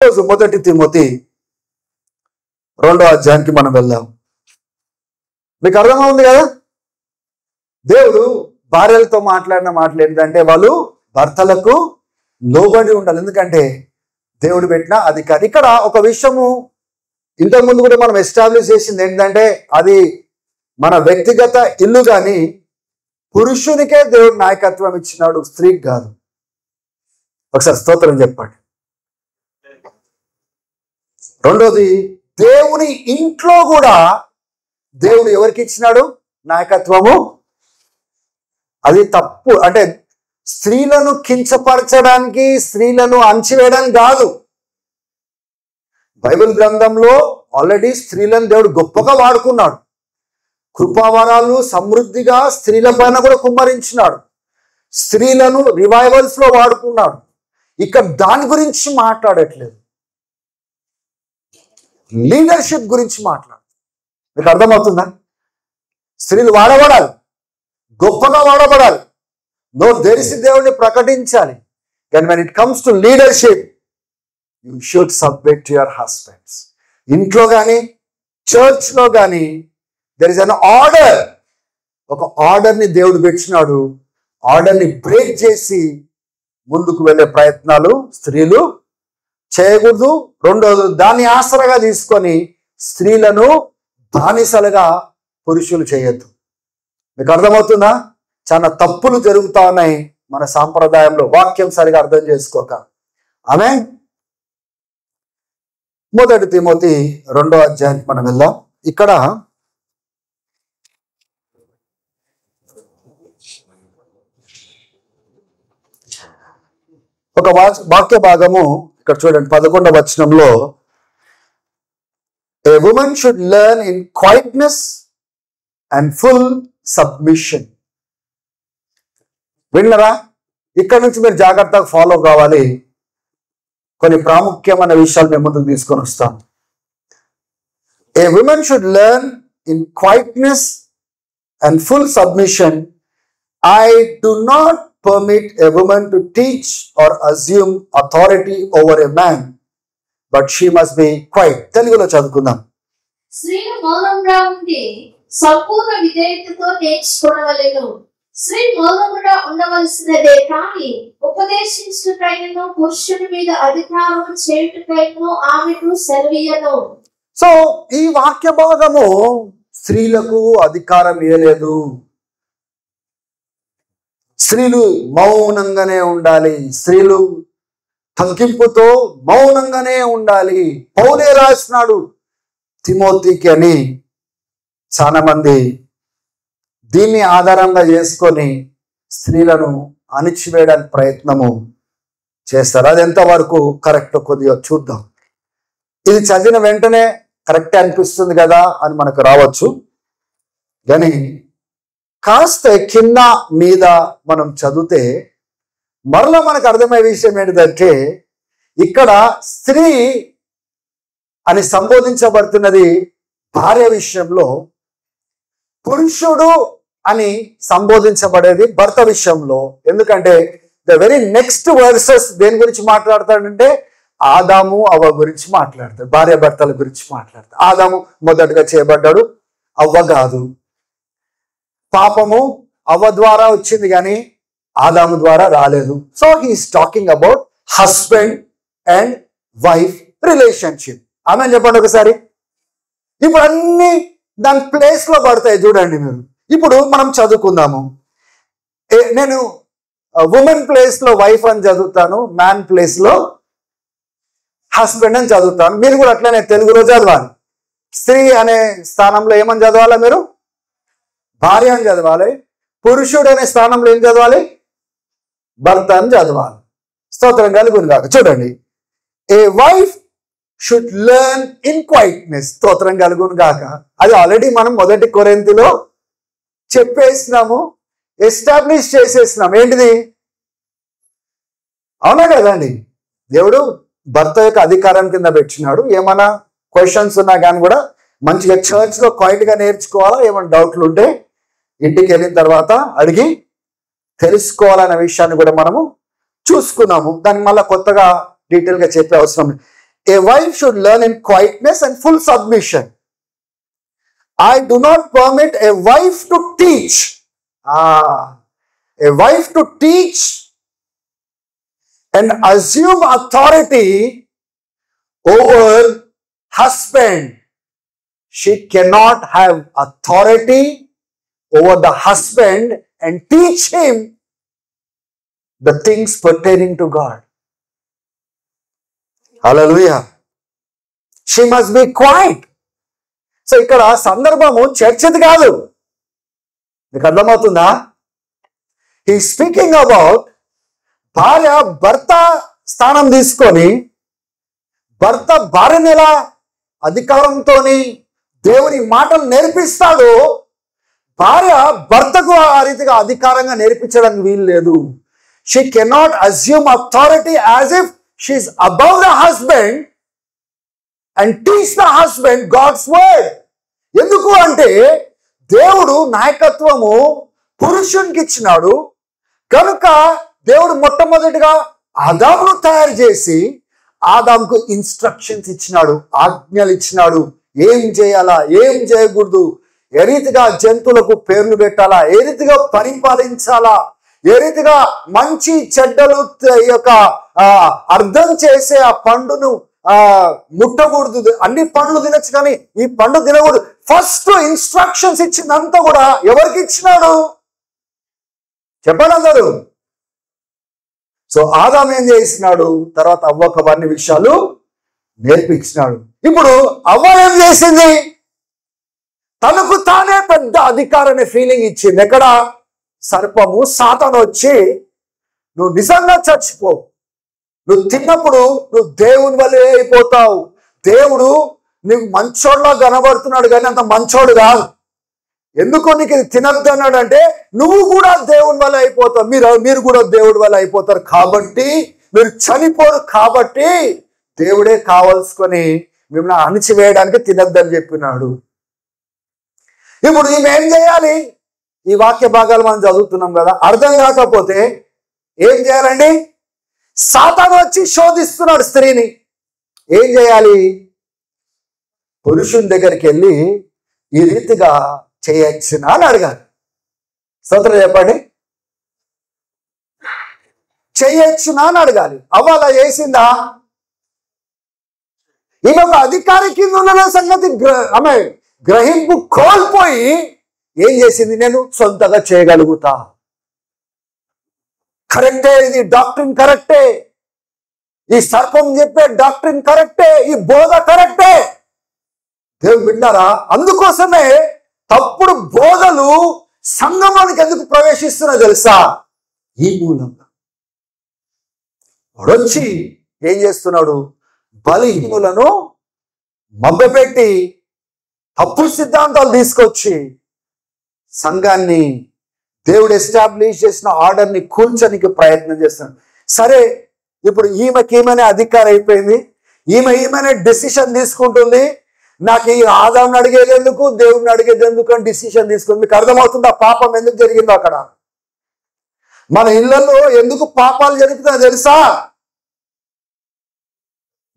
ఈరోజు 1 తిమోతి 2వ అధ్యాయానికి మనం వెళ్దాం. మీకు అర్థమవుతుంది కదా, దేవుడు భార్యలతో మాట్లాడిన మాటలు ఏంటంటే వాళ్ళు భర్తలకు లోబడి ఉండాలి. ఎందుకంటే దేవుడు పెట్టిన అధికారి. ఇక్కడ ఒక విషయము ఇంతకుముందు కూడా మనం ఎస్టాబ్లిష్ చేసింది ఏంటంటే, అది మన వ్యక్తిగత ఇల్లు కానీ పురుషునికే దేవుడు నాయకత్వం ఇచ్చినాడు, స్త్రీకి కాదు. ఒకసారి స్తోత్రం చెప్పండి. రెండోది, దేవుని ఇంట్లో కూడా దేవుడు ఎవరికి ఇచ్చినాడు నాయకత్వము? అది తప్పు. అంటే స్త్రీలను కించపరచడానికి, స్త్రీలను అణచివేయడానికి కాదు. బైబిల్ గ్రంథంలో ఆల్రెడీ స్త్రీలను దేవుడు గొప్పగా వాడుకున్నాడు. కృపావరాలు సమృద్ధిగా స్త్రీల పైన కూడా కుమ్మరించినాడు. స్త్రీలను రివైవల్స్ లో వాడుకున్నాడు. ఇక్కడ దాని గురించి మాట్లాడట్లేదు, లీడర్షిప్ గురించి మాట్లాడు. మీకు అర్థమవుతుందా? స్త్రీలు వాడబడాలి, గొప్పగా వాడబడాలి, నోరు తెరిసి దేవుడిని ప్రకటించాలి. కానీ when it comes to leadership, you should submit to your husbands. ఇంట్లో కానీ చర్చ్లో కానీ there is an order. ఒక ఆర్డర్ని దేవుడు పెట్టినాడు. ఆర్డర్ని బ్రేక్ చేసి ముందుకు వెళ్ళే ప్రయత్నాలు స్త్రీలు చేయకూడదు. రెండోది, దాన్ని ఆసరగా తీసుకొని స్త్రీలను బానిసలుగా పురుషులు చేయొద్దు. మీకు అర్థమవుతుందా? చాలా తప్పులు జరుగుతా ఉన్నాయి మన సాంప్రదాయంలో, వాక్యం సరిగా అర్థం చేసుకోక. ఆమేన్. 1 తిమోతి 2వ అధ్యాయానికి మనం వెళ్దాం. ఇక్కడ ఒక వాక్య భాగము ఇక్కడ చూడండి, 11వ వచనంలో, a woman should learn in quietness and full submission. విన్నరా? ఇక్కడ నుంచి మీరు జాగ్రత్తగా ఫాలో కావాలి. కొన్ని ప్రాముఖ్యమైన విషయాలు మేము ముందుకు తీసుకొని వస్తాం. A woman should learn in quietness and full submission. I do not permit a woman to teach or assume authority over a man, but she must be quiet. తెలుగులో చదువుకుందాం. స్త్రీలు మౌనంగా ఉండి సంపూర్ణ విధేయతతో నేర్చుకోవలెను. స్త్రీ మౌనముగా ఉండవలసినదే కానీ ఉపదేశించుటకైనను పురుషుని మీద అధికారం చేయుటకైనను ఆమెకు సెలవీయను. సో ఈ వాక్య భాగము స్త్రీలకు అధికారం ఇవ్వలేదు. స్త్రీలు మౌనంగానే ఉండాలి, స్త్రీలు తగ్గింపుతో మౌనంగానే ఉండాలి. పౌలే రాసినాడు తిమోతికి అని. చాలా మంది దీన్ని ఆధారంగా చేసుకొని స్త్రీలను అణిచివేయడానికి ప్రయత్నము చేస్తారు. అది ఎంతవరకు కరెక్ట్ కొద్దిగా చూద్దాం. ఇది చదివిన వెంటనే కరెక్టే అనిపిస్తుంది కదా అని మనకు రావచ్చు, కానీ కాస్త కింద మీద మనం చదివితే మరలా మనకు అర్థమయ్యే విషయం ఏంటిదంటే, ఇక్కడ స్త్రీ అని సంబోధించబడుతున్నది భార్య విషయంలో, పురుషుడు అని సంబోధించబడేది భర్త విషయంలో. ఎందుకంటే ద వెరీ నెక్స్ట్ వర్సెస్ దేని గురించి మాట్లాడతాడంటే, ఆదాము అవ్వ గురించి మాట్లాడతాడు, భార్య భర్తల గురించి మాట్లాడతాడు. ఆదాము మొదటగా చేయబడ్డాడు, అవ్వ కాదు. పాపము అవ్వ ద్వారా వచ్చింది కానీ ఆదాము ద్వారా రాలేదు. So he is talking about husband and wife relationship. ఆమె చెప్పండి ఒకసారి. ఇప్పుడు అన్ని దాని ప్లేస్ లో పడతాయి చూడండి మీరు. ఇప్పుడు మనం చదువుకుందాము. నేను ఉమెన్ ప్లేస్ లో వైఫ్ అని చదువుతాను, మ్యాన్ ప్లేస్ లో హస్బెండ్ అని చదువుతాను. మీరు కూడా అట్లనే తెలుగులో చదవాలి. స్త్రీ అనే స్థానంలో ఏమని చదవాలా మీరు? భార్య అని చదవాలి. పురుషుడు అనే స్థానంలో ఏం చదవాలి? భర్త అని చదవాలి. స్తోత్రం కలుగును గాక. చూడండి, a wife should learn in quietness. స్తోత్రం కలుగును గాక. అది ఆల్రెడీ మనం 1 కొరింథీలో చెప్పేసినాము, ఎస్టాబ్లిష్ చేసేసినాం. ఏంటిది? అవునా కదండి? దేవుడు భర్త యొక్క అధికారం కింద పెట్టినాడు. ఏమైనా క్వశ్చన్స్ ఉన్నా కానీ కూడా మంచిగా చర్చ్లో క్వైట్గా నేర్చుకోవాలా. ఏమైనా డౌట్లు ఉంటే ఇంటికి వెళ్ళిన తర్వాత అడిగి తెలుసుకోవాలనే విషయాన్ని కూడా మనము చూసుకున్నాము. దాన్ని మళ్ళీ కొత్తగా డీటెయిల్గా చెప్పే అవసరం. A wife should learn in quietness and full submission. I do not permit a wife to teach. A wife to teach and assume authority over husband. She cannot have authority over the husband and teach him the things pertaining to God. Hallelujah. She must be quiet. So ఇక్కడ సందర్భము చర్చది కాదు. మీకు అర్థమవుతుందా? He speaking about భార్య భర్త స్థానం తీసుకొని భర్త భార్యను ఎలా అధికారంతో దేవుని మాటలు నేర్పిస్తాడో భార్య భర్తకు ఆ రీతిగా అధికారంగా నేర్పించడానికి వీలు లేదు. She cannot assume authority as if she is above the husband and teach the husband God's word. ఎందుకు అంటే దేవుడు నాయకత్వము పురుషునికి ఇచ్చినాడు కనుక దేవుడు మొట్టమొదటిగా ఆదామును తయారు చేసి ఆదాముకు ఇన్స్ట్రక్షన్స్ ఇచ్చినాడు, ఆజ్ఞలు ఇచ్చినాడు. ఏం చేయాలా, ఏం చేయకూడదు, ఏ రీతిగా జంతువులకు పేర్లు పెట్టాలా, ఏ రీతిగా పరిపాలించాలా, ఏ రీతిగా మంచి చెడ్డలు యొక్క అర్థం చేసే ఆ పండును ముట్టకూడదు. అన్ని పండ్లు తినచ్చు కానీ ఈ పండు తినకూడదు. ఫస్ట్ ఇన్స్ట్రక్షన్స్ ఇచ్చిందంతా కూడా ఎవరికి ఇచ్చినాడు చెప్పండి అందరూ. సో ఆదాం ఏం చేసినాడు, తర్వాత అవ్వకు అవన్నీ విషయాలు నేర్పించినాడు. ఇప్పుడు అవ్వ ఏం చేసింది, తనకు తానే పెద్ద అధికారాన్ని ఫీలింగ్ ఇచ్చింది. ఎక్కడ? సర్పము సాతాను వచ్చి నువ్వు నిజంగా చచ్చిపో, నువ్వు తిన్నప్పుడు నువ్వు దేవుని వల్లే అయిపోతావు, దేవుడు నీకు మంచోడ్లా కనబడుతున్నాడు కానీ అంత మంచోడు కాదు, ఎందుకు నీకు ఇది తినద్దు అన్నాడు అంటే నువ్వు కూడా దేవుని వల్ల అయిపోతావు, మీరు కూడా దేవుడి వల్ల అయిపోతారు, కాబట్టి మీరు చనిపోరు, కాబట్టి దేవుడే కావాల్సుకొని మిమ్మల్ని అణిచివేయడానికి తినద్దని చెప్పినాడు. ఇప్పుడు ఈమె ఏం చేయాలి? ఈ వాక్య భాగాలు మనం చదువుతున్నాం కదా, అర్థం కాకపోతే ఏం చేయాలండి? సాతాను వచ్చి శోధిస్తున్నాడు స్త్రీని. ఏం చేయాలి? పురుషుని దగ్గరికి వెళ్ళి ఈ రీతిగా చేయొచ్చునా అని అడగాలి. స్తోత్రం చెప్పండి. చేయొచ్చునా అని అడగాలి. అవ్వ అలా చేసిందా? ఈమె ఒక అధికారి కింద ఉన్న సంగతి ఆమె గ్రహింపు కోల్పోయి ఏం చేసింది? నేను సొంతగా చేయగలుగుతా, కరెక్టే, ఇది డాక్టరీన్ కరెక్టే, ఈ సర్పం చెప్పే డాక్టరీన్ కరెక్టే, ఈ బోధ కరెక్టే. దేవుడు విన్నారా? అందుకోసమే తప్పుడు బోధలు సంగమానికి ఎందుకు ప్రవేశిస్తున్నా తెలుసా? ఈ మూలంగా వాడొచ్చి ఏం చేస్తున్నాడు? బలహీనులను మభ్యపెట్టి తప్పు సిద్ధాంతాలు తీసుకొచ్చి సంఘాన్ని దేవుడు ఎస్టాబ్లిష్ చేసిన ఆర్డర్ని కూల్చడానికి ప్రయత్నం చేస్తున్నాడు. సరే, ఇప్పుడు ఈమెనే అధికారం అయిపోయింది, ఈమెనే డెసిషన్ తీసుకుంటుంది. నాకు ఈ ఆదాంని అడిగేది ఎందుకు, దేవుడిని అడిగేది ఎందుకు అని డిసిషన్ తీసుకుంది. మీకు అర్థమవుతుంది ఆ పాపం ఎందుకు జరిగిందో అక్కడ. మన ఇళ్లలో ఎందుకు పాపాలు జరుగుతుందో తెలుసా?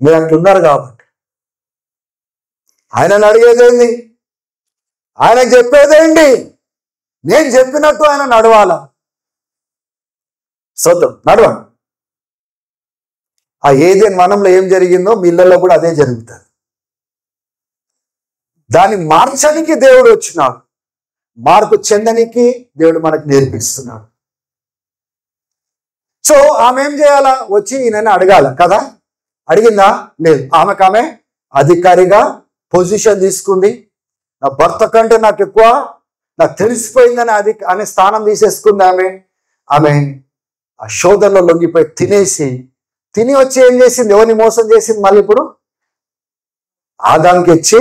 మీరు అంటున్నారు కాబట్టి. ఆయనను అడిగేదేంటి, ఆయనకు చెప్పేదేంటి, నేను చెప్పినట్టు ఆయన నడవాలా. సొంతం నడవండి. ఆ ఏదేని వనంలో ఏం జరిగిందో మీ ఇళ్లలో కూడా అదే జరుగుతుంది. దాన్ని మార్చడానికి దేవుడు వచ్చినాడు, మార్పు చెందనికి దేవుడు మనకు నేర్పిస్తున్నాడు. సో ఆమె ఏం చేయాలా? వచ్చి ఈయనని అడగాల కదా. అడిగిందా? లేదు. ఆమె అధికారిగా పొజిషన్ తీసుకుంది. నా భర్త కంటే నాకు ఎక్కువ, నాకు తెలిసిపోయిందని అనే స్థానం తీసేసుకుంది. ఆమె ఆ శోధనలో లొంగిపోయి తిని వచ్చి ఏం చేసింది? ఎవరిని మోసం చేసింది? మళ్ళీ ఇప్పుడు ఆదాంకి ఇచ్చి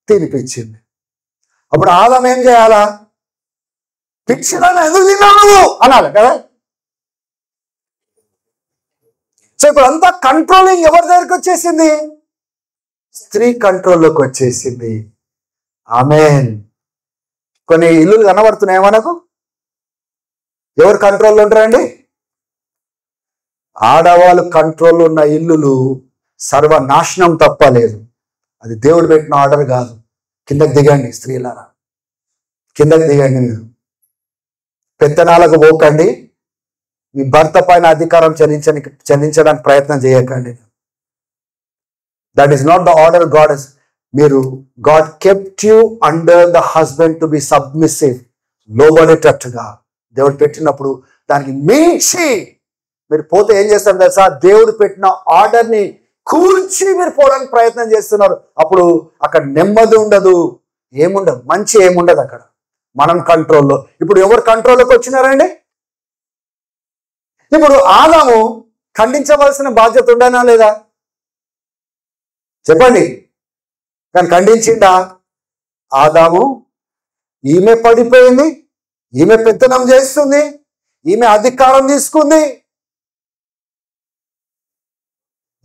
తినిపించింది. అప్పుడు ఆదాం ఏం చేయాలా? పిచ్చిదాన్ని ఎందుకు తిన్నావు అనాలి కదా. సో ఇప్పుడు అంతా కంట్రోలింగ్ ఎవరి దగ్గరికి వచ్చేసింది? స్త్రీ కంట్రోల్లోకి వచ్చేసింది. ఆమేన్. కొన్ని ఇల్లులు కనబడుతున్నాయి మనకు. ఎవరు కంట్రోల్లో ఉంటారండి? ఆడవాళ్ళు కంట్రోల్లో ఉన్న ఇల్లులు సర్వనాశనం తప్ప లేదు. అది దేవుడు పెట్టిన ఆర్డర్ కాదు. కిందకి దిగండి స్త్రీలారా, కిందకి దిగండి. మీరు పెత్తనాలకు పోకండి. మీ భర్త పైన అధికారం చెల్లించడానికి ప్రయత్నం చేయకండి. That is not the order God is. God kept you under the husband to be submissive, లోబడేటట్టుగా దేవుడు పెట్టినప్పుడు దానికి మించి మీరు పోతే ఏం చేస్తారు తెలుసా? దేవుడు పెట్టిన ఆర్డర్ని కూర్చి మీరు పోవడానికి ప్రయత్నం చేస్తున్నారు. అప్పుడు అక్కడ నెమ్మది ఉండదు, ఏముండదు, మంచి ఏముండదు అక్కడ. మనం కంట్రోల్లో. ఇప్పుడు ఎవరు కంట్రోల్లోకి వచ్చినారండి? ఇప్పుడు ఆదాము ఖండించవలసిన బాధ్యత ఉండనా లేదా? చెప్పండి. కానీ ఖండించిండా? ఆదాము, ఈమె పడిపోయింది, ఈమె పెత్తనం చేస్తుంది, ఈమె అధికారం తీసుకుంది,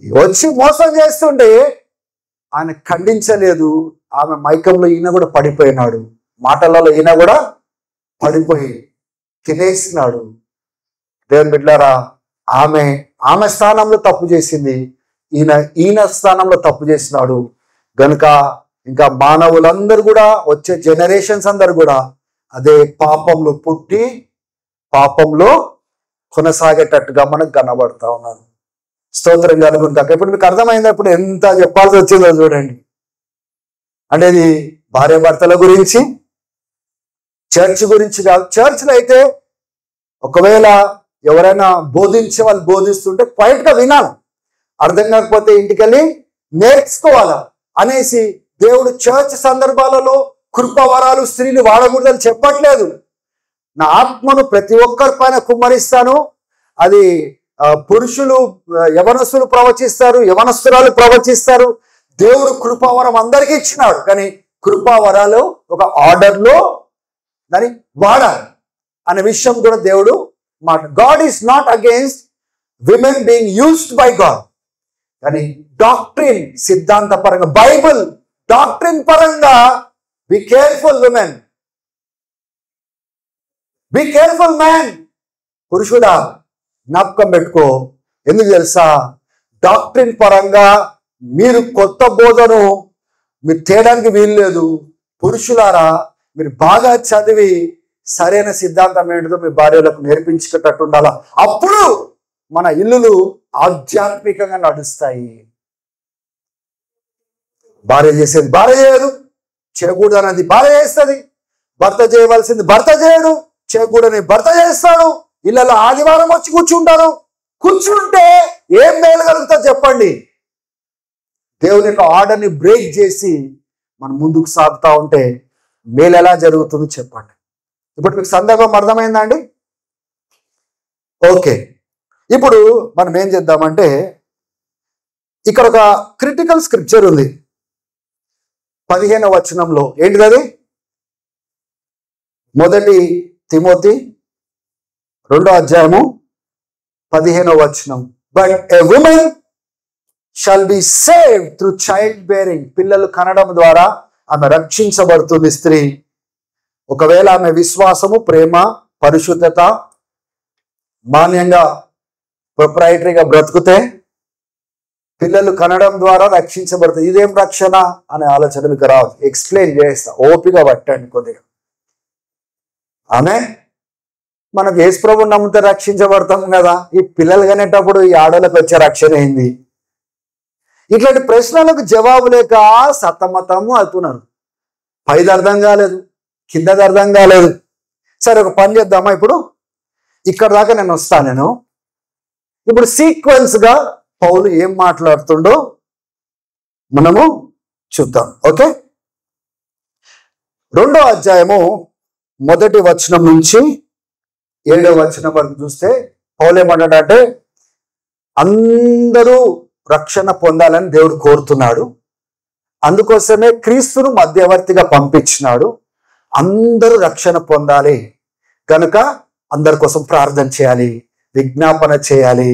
వచ్చి మోసం చేస్తుంటే ఆయన ఖండించలేదు. ఆమె మైకంలో ఈయన కూడా పడిపోయినాడు, మాటలలో ఈయన కూడా పడిపోయి తినేసినాడు. దేవుని బిడ్డలారా, ఆమె స్థానంలో తప్పు చేసింది, ఈయన స్థానంలో తప్పు చేసినాడు. గనుక ఇంకా మానవులందరూ కూడా, వచ్చే జనరేషన్స్ అందరు కూడా అదే పాపంలో పుట్టి పాపంలో కొనసాగేటట్టుగా మనకు కనబడతా ఉన్నారు. స్తోత్రం కలుగుతాక. ఇప్పుడు మీకు అర్థమైందా? ఇప్పుడు ఎంత చెప్పాల్సి వచ్చిందో చూడండి. అంటే ఇది భార్యాభర్తల గురించి, చర్చ్ గురించి కాదు. చర్చ్లో అయితే ఒకవేళ ఎవరైనా బోధించే వాళ్ళు బోధిస్తుంటే క్వైట్గా వినాలి, అర్థం కాకపోతే ఇంటికెళ్ళి నేర్చుకోవాలా అనేసి దేవుడు చర్చ్ సందర్భాలలో కృపవరాలు స్త్రీలు వాడకూడదని చెప్పట్లేదు. నా ఆత్మను ప్రతి ఒక్కరి పైన కుమ్మరిస్తాను. అది పురుషులు, యవనస్తులు ప్రవచిస్తారు, యవనస్తురాలు ప్రవచిస్తారు. దేవుడు కృపావరం అందరికీ ఇచ్చినాడు, కానీ కృపావరాలు ఒక ఆర్డర్లో దాన్ని వాడాలి అనే విషయం కూడా దేవుడు మాట. God is not against women being used by God, కానీ డాక్ట్రిన్, సిద్ధాంత పరంగా, బైబుల్ డాక్ట్రిన్ పరంగా be careful women, be careful man. పురుషుడా జ్ఞాపకం పెట్టుకో. ఎందుకు తెలుసా? డాక్ట్రిన్ పరంగా మీరు కొత్త బోధను మీరు తేయడానికి వీల్లేదు. పురుషులారా, మీరు బాగా చదివి సరైన సిద్ధాంతం ఏంటిదో మీ భార్యలకు నేర్పించుకున్నట్టు ఉండాలా. అప్పుడు మన ఇల్లులు ఆధ్యాత్మికంగా నడుస్తాయి. భార్య చేసేది భార్య చేయదు, చేయకూడదు అన్నది భార్య చేస్తుంది. భర్త చేయవలసింది భర్త చేయడు, చేయకూడని భర్త చేస్తాడు. ఇళ్ళలో ఆదివారం వచ్చి కూర్చుంటారు. కూర్చుంటే ఏం మేలు కలుగుతుంది చెప్పండి? దేవుని యొక్క ఆర్డర్ని బ్రేక్ చేసి మనం ముందుకు సాగుతూ ఉంటే మేలు ఎలా జరుగుతుందో చెప్పండి. ఇప్పుడు మీకు సందర్భం అర్థమైందా అండి? ఓకే. ఇప్పుడు మనం ఏం చేద్దామంటే, ఇక్కడ ఒక క్రిటికల్ స్క్రిప్చర్ ఉంది 15వ వచనంలో. ఏంటిది అది? 1 తిమోతి 2వ అధ్యాయము 15వ వచనం. But a women shall be saved through child bearing. పిల్లలు కనడం ద్వారా ఆమె రక్షించబడుతుంది. స్త్రీ ఒకవేళ ఆమె విశ్వాసము, ప్రేమ, పరిశుద్ధత, మాన్యంగా ప్రొప్రైటరీగా బ్రతుకుతే పిల్లలు కనడం ద్వారా రక్షించబడుతుంది. ఇదేం రక్షణ అనే ఆలోచన మీకు రాదు. ఎక్స్ప్లెయిన్ చేస్తా, ఓపిక పట్టండి కొద్దిగా. ఆమె మనం యేసు ప్రభువుని నమ్మితే రక్షించబడతాం కదా, ఈ పిల్లలు కనేటప్పుడు ఈ ఆడలకు వచ్చే రక్షణ ఏంది? ఇట్లాంటి ప్రశ్నలకు జవాబు లేక సతమతము అవుతున్నారు. పైది అర్థం కాలేదు, కిందది అర్థం కాలేదు. సరే, ఒక పని చేద్దామా? ఇప్పుడు ఇక్కడ దాకా నేను వస్తాను. ఇప్పుడు సీక్వెన్స్గా పౌలు ఏం మాట్లాడుతుండో మనము చూద్దాం. ఓకే, 2వ అధ్యాయము 1వ వచనం నుంచి 7వ వచనం వరకు చూస్తే పౌలు ఏమంటాడంటే, అందరూ రక్షణ పొందాలని దేవుడు కోరుతున్నాడు. అందుకోసమే క్రీస్తును మధ్యవర్తిగా పంపించినాడు. అందరూ రక్షణ పొందాలి కనుక అందరి కోసం ప్రార్థన చేయాలి, విజ్ఞాపన చేయాలి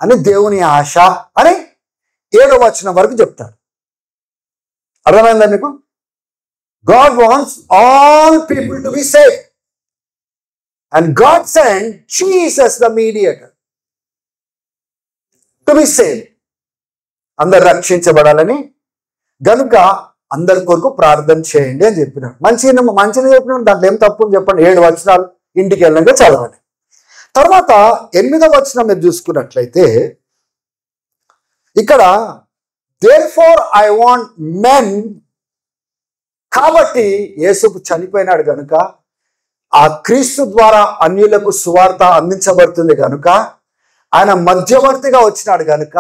అని దేవుని ఆశ అని 7వ వచనం వరకు చెప్తాడు. అర్థమైందా మీకు? God wants all people to be saved. And God sent Jesus the mediator to be saved. అందరు రక్షించబడాలని, గనుక అందరి కొరకు ప్రార్థన చేయండి అని చెప్పినాడు. మంచిగా చెప్పినాడు, దాంట్లో ఏం తప్పు అని చెప్పండి. 7 వచనాలు ఇంటికి వెళ్ళాక చదవండి. తర్వాత 8వ వచనం మీరు చూసుకున్నట్లయితే ఇక్కడ therefore I want men, కాబట్టి యేసు చనిపోయినాడు గనుక, ఆ క్రీస్తు ద్వారా అన్యులకు సువార్త అందించబడుతుంది కనుక, ఆయన మధ్యవర్తిగా వచ్చినాడు కనుక,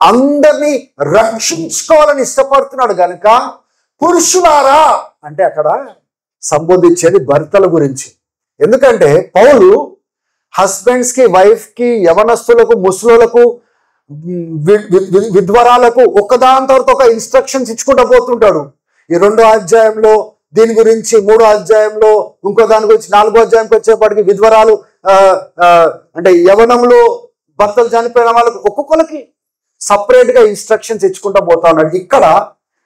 అందరినీ రక్షించుకోవాలని ఇష్టపడుతున్నాడు కనుక, పురుషులారా అంటే అక్కడ సంబోధించేది భర్తల గురించి. ఎందుకంటే పౌలు హస్బెండ్స్ కి, వైఫ్ కి, యవనస్తులకు, ముసలులకు, విధ్వరాలకు ఒకదాని తర్వాత ఒక ఇన్స్ట్రక్షన్స్ ఇచ్చుకుంటూ పోతుంటాడు. ఈ 2వ అధ్యాయంలో దీని గురించి, 3వ అధ్యాయంలో ఇంకో దాని గురించి, 4వ అధ్యాయంకి వచ్చేప్పటికి విధ్వరాలు అంటే యవనంలో భర్తలు చనిపోయిన వాళ్ళకు ఒక్కొక్కరికి సపరేట్ గా ఇన్స్ట్రక్షన్స్ ఇచ్చుకుంటూ పోతా ఉన్నాడు. ఇక్కడ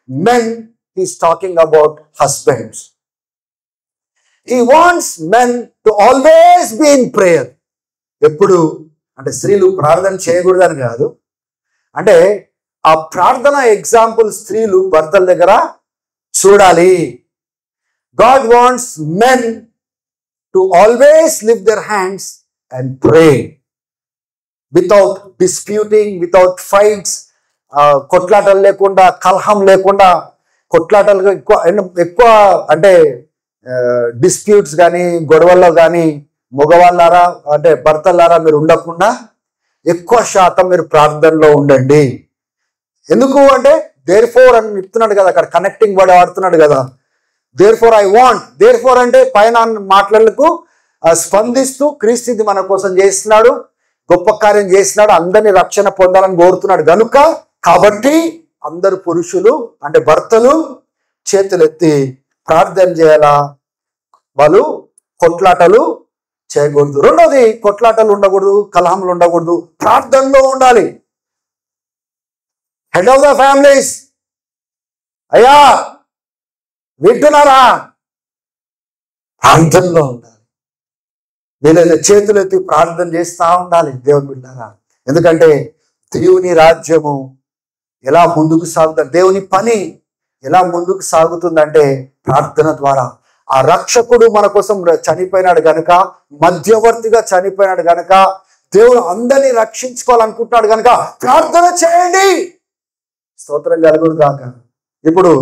men is talking about husbands. He wants men to always be in prayer. ఎప్పుడు అంటే స్త్రీలు ప్రార్థన చేయకూడదని కాదు, అంటే ఆ ప్రార్థన ఎగ్జాంపుల్ స్త్రీలు భర్తల దగ్గర చూడాలి. God wants men to always lift their hands and pray without disputing, without fights, కొట్లాటలు లేకుండా, కలహం లేకుండా. కొట్లాటలు ఎక్కువ అంటే డిస్ప్యూట్స్ కానీ, గొడవల్లో కానీ మగవాళ్ళారా అంటే భర్తలారా మీరు ఉండకుండా ఎక్కువ శాతం మీరు ప్రార్థనలో ఉండండి. ఎందుకు అంటే therefore అని చెప్తున్నాడు కదా, అక్కడ కనెక్టింగ్ వర్డ్ వాడుతున్నాడు కదా. therefore I want, therefore అంటే పైన మాటలకు స్పందిస్తూ క్రీస్తు ఇది మన కోసం చేస్తున్నాడు, గొప్ప కార్యం చేస్తున్నాడు, అందరినీ రక్షణ పొందాలని కోరుతున్నాడు గనుక, కాబట్టి అందరు పురుషులు అంటే భర్తలు చేతులెత్తి ప్రార్థన చేయాలా. వాళ్ళు కొట్లాటలు చేయకూడదు. 2వది కొట్లాటలు ఉండకూడదు, కలహములు ఉండకూడదు, ప్రార్థనలో ఉండాలి. హెడ్ ఆఫ్ ద ఫ్యామిలీస్, అయ్యా వింటున్నారా, ప్రార్థనలో ఉండాలి. వీళ్ళ చేతులెత్తి ప్రార్థన చేస్తూ ఉండాలి దేవుని బిడ్డలారా. ఎందుకంటే దేవుని రాజ్యము ఎలా ముందుకు సాగుతుంది, దేవుని పని ఎలా ముందుకు సాగుతుందంటే ప్రార్థన ద్వారా. ఆ రక్షకుడు మన కోసం చనిపోయినాడు గనుక, మధ్యవర్తిగా చనిపోయినాడు గనుక, దేవుడు అందరినీ రక్షించుకోవాలనుకుంటున్నాడు కనుక ప్రార్థన చేయండి. స్తోత్రం కలుగును కాక. ఇప్పుడు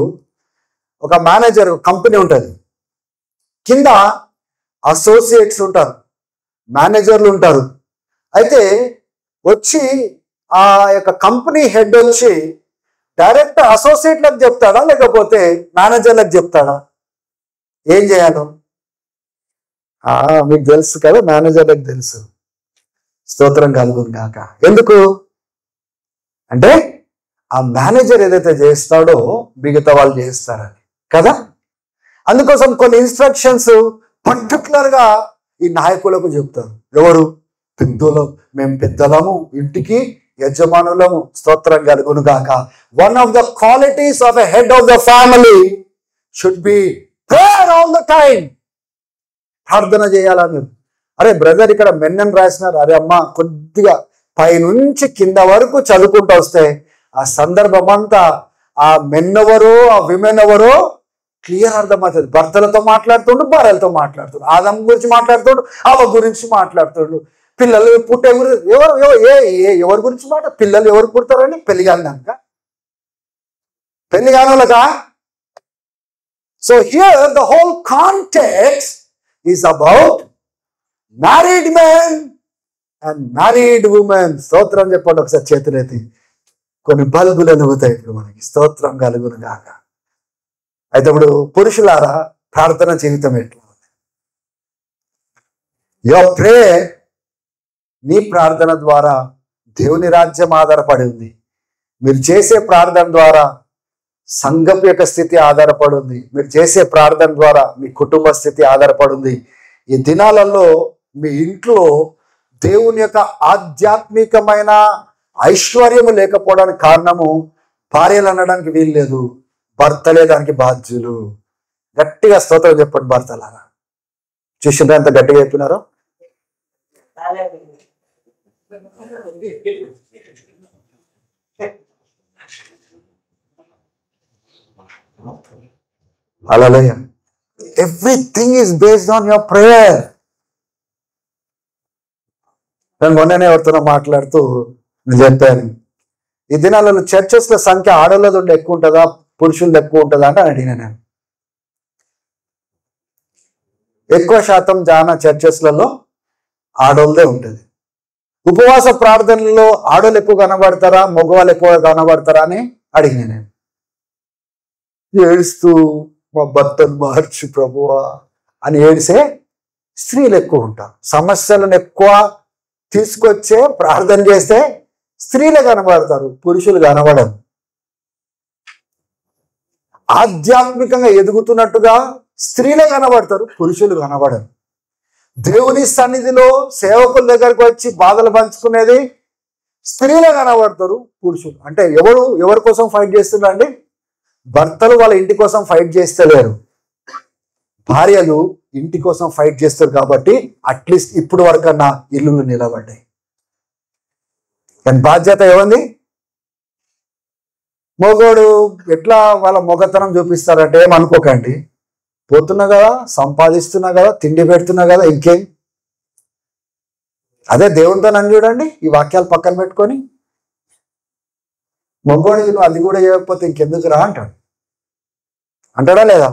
ఒక మేనేజర్ కంపెనీ ఉంటుంది, కింద అసోసియేట్స్ ఉంటారు, మేనేజర్లు ఉంటారు. అయితే వచ్చి ఆ యొక్క కంపెనీ హెడ్ వచ్చి డైరెక్ట్ అసోసియేట్లకు చెప్తాడా లేకపోతే మేనేజర్లకు చెప్తాడా? ఏం చేయాలో మీకు తెలుసు కదా, మేనేజర్లకు తెలుసు. స్తోత్రం కలుగును గాక. ఎందుకు అంటే ఆ మేనేజర్ ఏదైతే చేస్తాడో మిగతా వాళ్ళు చేస్తారని కదా. అందుకోసం కొన్ని ఇన్స్ట్రక్షన్స్ పర్టికులర్ గా ఈ నాయకులకు చెప్తారు. ఎవరు? పెద్దలు, మేము పెద్దలము, ఇంటికి యజమానులము. స్తోత్రం కలుగును గాక. One of the qualities of a head of the family should be prayer all the time. ప్రార్థన చేయాలా మీరు? అరే బ్రదర్, ఇక్కడ మెన్నని రాసినారు. అరే అమ్మ, కొద్దిగా పైనుంచి కింద వరకు చదువుకుంటూ వస్తే ఆ సందర్భం అంతా ఆ మెన్ ఎవరో ఆ విమెన్ ఎవరో క్లియర్ అర్థమవుతుంది. భర్తలతో మాట్లాడుతుండు, భార్యలతో మాట్లాడుతుండు, ఆదం గురించి మాట్లాడుతుండు, అవ్వ గురించి మాట్లాడుతుండు, పిల్లలు పుట్టే గురించి ఎవరి గురించి పిల్లలు ఎవరు పుడతారని పెళ్లి కానిదాక, పెళ్లి కానోళ్ళకా? So here the whole context is about married men and married women. స్తోత్రం చెప్పండి ఒకసారి చేతులైతే. కొన్ని బల్బులు అనుగుతాయి ఇప్పుడు మనకి. స్తోత్రం కలుగును గాక. అయితే ఇప్పుడు పురుషులారా, ప్రార్థన జీవితం ఎట్లా ఉంది? యువర్ ప్రేయర్, నీ ప్రార్థన ద్వారా దేవుని రాజ్యం ఆధారపడి ఉంది. మీరు చేసే ప్రార్థన ద్వారా సంఘం యొక్క స్థితి ఆధారపడి ఉంది. మీరు చేసే ప్రార్థన ద్వారా మీ కుటుంబ స్థితి ఆధారపడి ఉంది. ఈ దినాలలో మీ ఇంట్లో దేవుని యొక్క ఆధ్యాత్మికమైన ఐశ్వర్యము లేకపోవడానికి కారణము భార్యలు అనడానికి వీలు లేదు, భర్తలే దానికి బాధ్యులు. గట్టిగా స్తోత్రం చెప్పండి భర్తలారా. చూసిండ్రా ఎంత గట్టిగా చెప్పినారో? హల్లెలూయా. Everything is based on your prayer. నేను మొన్ననే ఎవరితో మాట్లాడుతూ నేను చెప్పాను, ఈ దినాలలో చర్చెస్ల సంఖ్య ఆడవాళ్ళది ఉండి ఎక్కువ ఉంటుందా పురుషులది ఎక్కువ ఉంటుందా అంటే అడిగినా నేను. ఎక్కువ శాతం చాలా చర్చెస్లలో ఆడవాళ్ళదే ఉంటుంది. ఉపవాస ప్రార్థనలో ఆడవాళ్ళు ఎక్కువ కనబడతారా మగవాళ్ళు ఎక్కువ కనబడతారా అని అడిగినా నేను. ఏడుస్తూ మా భర్తను మార్చు ప్రభువా అని ఏడిసే స్త్రీలు ఎక్కువ ఉంటారు. సమస్యలను ఎక్కువ తీసుకొచ్చే ప్రార్థన చేస్తే స్త్రీలే కనబడతారు, పురుషులు కనబడరు. ఆధ్యాత్మికంగా ఎదుగుతున్నట్టుగా స్త్రీలే కనబడతారు, పురుషులు కనబడరు. దేవుని సన్నిధిలో సేవకుల దగ్గరకు వచ్చి బాధలు పంచుకునేది స్త్రీలే కనబడతారు, పురుషులు. అంటే ఎవరి కోసం ఫైట్ చేస్తున్నారండి? భర్తలు వాళ్ళ ఇంటి కోసం ఫైట్ చేస్తలేరు, భార్యలు ఇంటి కోసం ఫైట్ చేస్తారు. కాబట్టి అట్లీస్ట్ ఇప్పుడు వరకన్నా ఇల్లులు నిలబడ్డాయి. కానీ బాధ్యత ఏమంది? మొగోడు ఎట్లా వాళ్ళ మొగతనం చూపిస్తారంటే ఏమనుకోకండి, పోతున్నా కదా, సంపాదిస్తున్నా కదా, తిండి పెడుతున్నా కదా, ఇంకేం. అదే దేవునితో నన్ను చూడండి, ఈ వాక్యాలు పక్కన పెట్టుకొని మొగోడు నువ్వు అది కూడా చేయకపోతే ఇంకెందుకు రా అంటాడా లేదా?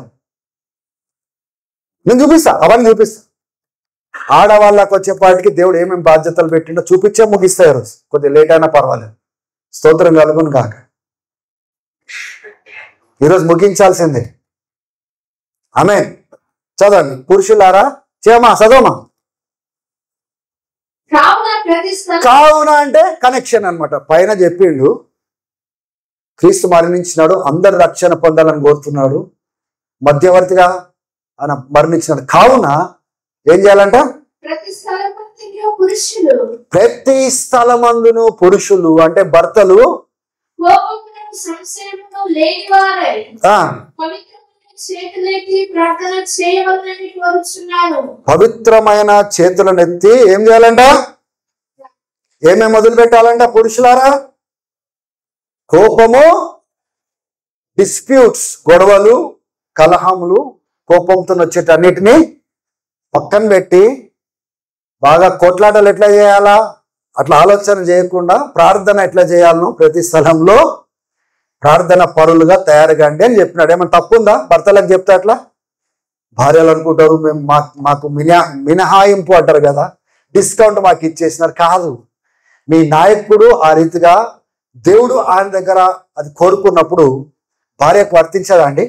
నేను చూపిస్తా, అవన్నీ చూపిస్తా. ఆడవాళ్ళకి వచ్చేపాటికి దేవుడు ఏమేమి బాధ్యతలు పెట్టిండో చూపించే ముగిస్తా. ఈరోజు కొద్దిగా లేట్ అయినా పర్వాలేదు, స్తోత్రం కలుగును కాక. ఈరోజు ముగించాల్సిందే. ఆమె చదవండి పురుషులారా, చేయమా చదవమా. కావున అంటే కనెక్షన్ అన్నమాట. పైన చెప్పిండు క్రీస్తు మరణించినాడు, అందరు రక్షణ పొందాలని కోరుతున్నాడు, మధ్యవర్తిగా ఆయన మరణించినాడు. కావున ఏం చేయాలంట? ప్రతి స్థలమందును పురుషులు అంటే భర్తలు పవిత్రమైన చేతులనెత్తి ఏం చేయాలంట? ఏమేమి మొదలు పెట్టాలంట? పురుషులారా, కోపము, డిస్ప్యూట్స్, గొడవలు, కలహములు, కోపంతో వచ్చేటన్నిటినీ పక్కన పెట్టి బాగా కొట్లాటలు ఎట్లా చేయాలా అట్లా ఆలోచన చేయకుండా ప్రార్థన ఎట్లా చేయాలను ప్రతి స్థలంలో ప్రార్థన పరులుగా తయారుగాండి అని చెప్పినాడు. ఏమన్నా తప్పుందా? భర్తలకు చెప్తే అట్లా భార్యలు అనుకుంటారు మేము మాకు మినహాయింపు అంటారు కదా, డిస్కౌంట్ మాకు ఇచ్చేసినారు. కాదు, మీ నాయకుడు ఆ రీతిగా దేవుడు ఆయన దగ్గర అది కోరుకున్నప్పుడు భార్యకు వర్తించదా అండి?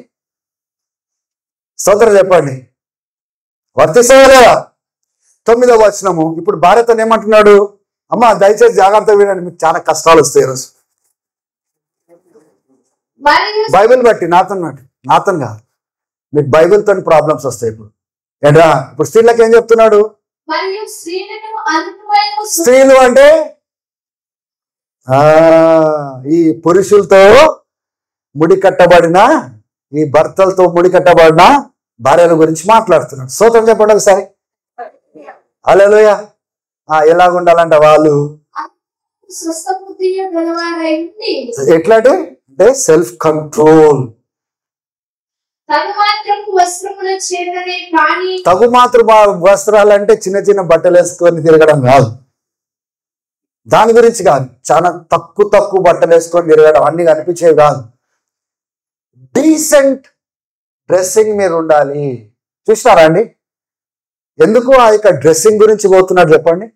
స్తోత్రం చెప్పండి, వర్తిస్తుందా లేదా? 9వ వచనము. ఇప్పుడు భార్యతో ఏమంటున్నాడు? అమ్మ దయచేసి జాగ్రత్త వినండి, మీకు చాలా కష్టాలు వస్తాయి ఈరోజు. బైబిల్ బట్టి నాతో కాదు, మీకు బైబిల్తో ప్రాబ్లమ్స్ వస్తాయి. ఇప్పుడు ఏంట్రా, ఇప్పుడు స్త్రీలకు ఏం చెప్తున్నాడు? స్త్రీలు అంటే ఈ పురుషులతో ముడి కట్టబడిన, ఈ భర్తలతో ముడి కట్టబడిన భార్యల గురించి మాట్లాడుతున్నాడు. స్తోత్రం చెప్పండి ఒకసారి. హల్లెలూయా. ఎలాగుండాలంట వాళ్ళు? ఎట్లాంటి అంటే సెల్ఫ్ కంట్రోల్. తగు మాత్రం వస్త్రాలు అంటే చిన్న చిన్న బట్టలు వేసుకొని తిరగడం కాదు, దాని గురించి కాదు. చాలా తక్కువ బట్టలు వేసుకొని తిరగడం అన్ని కనిపించేవి కాదు. డీసెంట్ డ్రెస్సింగ్ మీరు ఉండాలి. చూసినారా అండి ఎందుకు ఆ యొక్క డ్రెస్సింగ్ గురించి పోతున్నాడు చెప్పండి?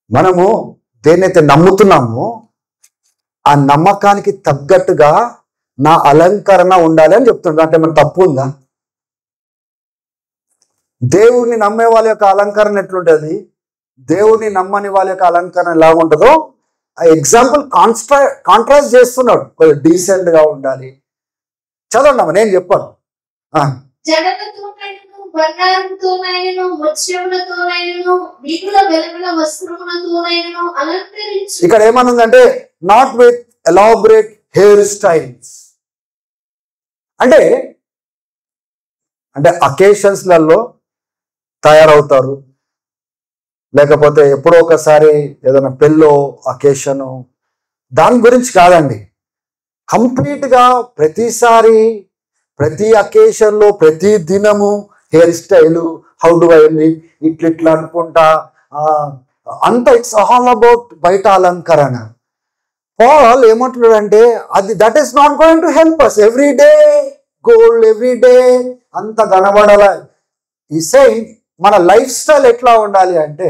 మనము దేన్నైతే నమ్ముతున్నామో ఆ నమ్మకానికి తగ్గట్టుగా నా అలంకరణ ఉండాలి అని చెప్తున్నాడు. అంటే మన తప్పు ఉందా? దేవుడిని నమ్మే వాళ్ళ యొక్క అలంకరణ ఎట్లుంటుంది, దేవుడిని నమ్మని వాళ్ళ యొక్క అలంకరణ ఎలా ఉంటుందో ఆ ఎగ్జాంపుల్ కాంట్రాస్ట్ చేస్తున్నాడు. కొంచెం డీసెంట్ గా ఉండాలి. చదవండి, నేను చెప్పాను. ఇక్కడ ఏమనుందంటే not with elaborate hair styles. అంటే అకేషన్స్లలో తయారవుతారు, లేకపోతే ఎప్పుడో ఒకసారి ఏదైనా పెళ్ళో అకేషను, దాని గురించి కాదండి. కంప్లీట్గా ప్రతిసారి ప్రతి అకేషన్లో ప్రతి దినము hair style how do I live ఇట్లా అనుకుంటా అంత ఇట్స్ ఆల్ అబౌట్ బయట అలంకరణ. పాల్ ఏమంటున్నాడంటే అది that is not going to help us. Every day gold, every day అంత కనబడాల. ఈ సెయింగ్ మన లైఫ్ స్టైల్ ఎట్లా ఉండాలి అంటే,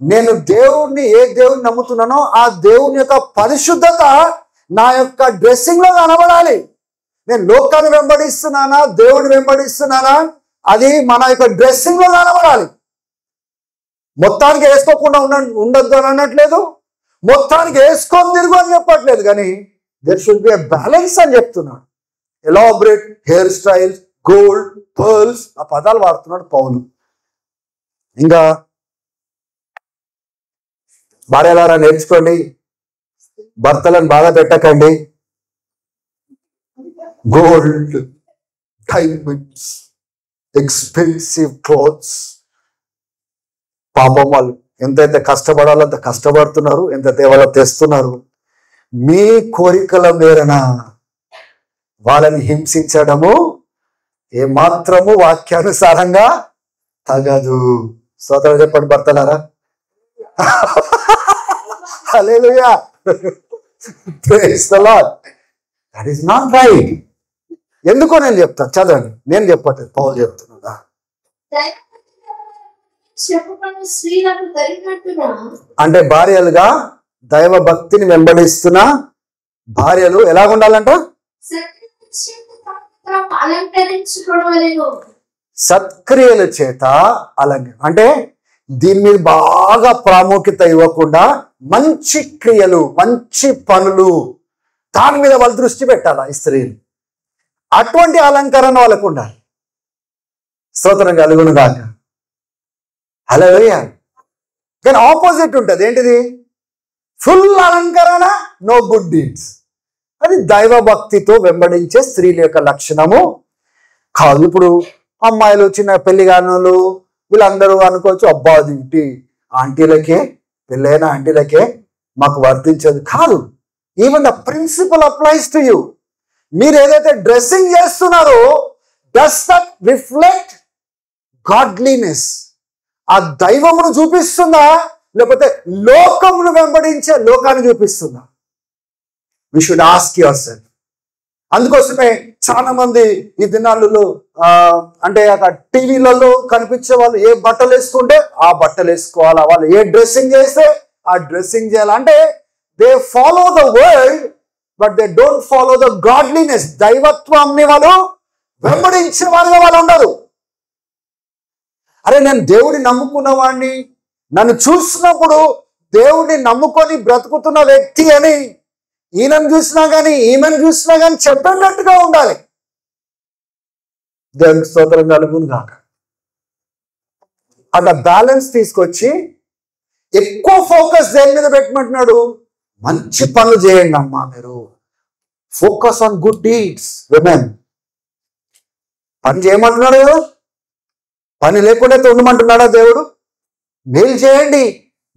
నేను దేవుణ్ణి ఏ దేవుని నమ్ముతున్నానో ఆ దేవుని యొక్క పరిశుద్ధత నా యొక్క డ్రెస్సింగ్ లో కనబడాలి. నేను లోకాన్ని వెంబడిస్తున్నానా దేవుడిని వెంబడిస్తున్నానా అది మన యొక్క డ్రెస్సింగ్ లో కనబడాలి. మొత్తానికి వేసుకోకుండా ఉండొద్దు అని అనట్లేదు, మొత్తానికి వేసుకొని తిరుగు అని చెప్పట్లేదు, కానీ there should be a balance అని చెప్తున్నాడు. Elaborate hair style, gold, pearls, ఆ పదాలు వాడుతున్నాడు పౌలు. ఇంకా భార్యలారా నేర్చుకోండి, భర్తలను బాధ పెట్టకండి. గోల్డ్, డైమండ్స్, ఎక్స్పెన్సివ్ క్లోత్స్, పాపం వాళ్ళు ఎంతైతే కష్టపడాలో అంత కష్టపడుతున్నారు, ఎంతైతే వాళ్ళు తెస్తున్నారు. మీ కోరికల మేరన వాళ్ళని హింసించడము ఏమాత్రము వాక్యానుసారంగా తగదు. స్తోత్రం చెప్పండి భర్తలారా. హల్లెలూయా, praise the lord. That is not right. ఎందుకో నేను చెప్తాను, చదవండి. నేను చెప్పట్లేదు, పౌలు చెప్తున్నా. అంటే భార్యలుగా దైవ భక్తిని వెంబడిస్తున్న భార్యలు ఎలా ఉండాలంట? సత్క్రియల చేత అలంకరణ. అంటే దీని మీద బాగా ప్రాముఖ్యత ఇవ్వకుండా మంచి క్రియలు, మంచి పనులు, దాని మీద వాళ్ళు దృష్టి పెట్టాలి ఈ స్త్రీలు. అటువంటి అలంకరణ వాళ్ళకు ఉండాలి. స్తోత్రం కలుగును గాక. హల్లెలూయా. కానీ ఆపోజిట్ ఉంటుంది. ఏంటిది? ఫుల్ అలంకరణ, నో గుడ్ డీడ్స్. అది దైవ భక్తితో వెంబడించే స్త్రీల యొక్క లక్షణము కాదు. ఇప్పుడు అమ్మాయిలు, చిన్న పెళ్లి కానోళ్ళు వీళ్ళందరూ అనుకోవచ్చు, అబ్బా అది ఇంటి ఆంటీలకే, పెళ్ళైన ఆంటీలకే మాకు వర్తించదు. కాదు. Even the principle applies to you. మీరు ఏదైతే డ్రెస్సింగ్ చేస్తున్నారో డస్ దట్ రిఫ్లెక్ట్ గాడ్లీనెస్? ఆ దైవమును చూపిస్తుందా, లేకపోతే లోకమును వెంబడించే లోకాన్ని చూపిస్తుందా? We should ask yourself. అందుకోసమే చాలా మంది ఈ దినాలలో అంటే టీవీలలో కనిపించే వాళ్ళు ఏ బట్టలు వేసుకుంటే ఆ బట్టలు వేసుకోవాలా, వాళ్ళు ఏ డ్రెస్సింగ్ చేస్తే ఆ డ్రెస్సింగ్ చేయాలి. అంటే they follow the world but they don't follow the godliness. దైవత్వాన్ని వాళ్ళు వెంబడించే వారుగా వాళ్ళు ఉండరు. అరే, నేను దేవుడిని నమ్ముకున్న వాడిని, నన్ను చూసినప్పుడు దేవుడిని నమ్ముకొని బ్రతుకుతున్న వ్యక్తి అని ఈయనను చూసినా కానీ ఈమెను చూసినా కానీ చెప్పినట్టుగా ఉండాలి. దేవునికి స్తోత్రం కలుగును గాక. అట్లా బ్యాలెన్స్ తీసుకొచ్చి ఎక్కువ ఫోకస్ దేని మీద పెట్టమంటున్నాడు? మంచి పనులు చేయండి అమ్మా మీరు. Focus on good deeds. Women పని చేయమంటున్నాడు కదా, పని లేకుండా ఉండమంటున్నాడా దేవుడు? మేలు చేయండి,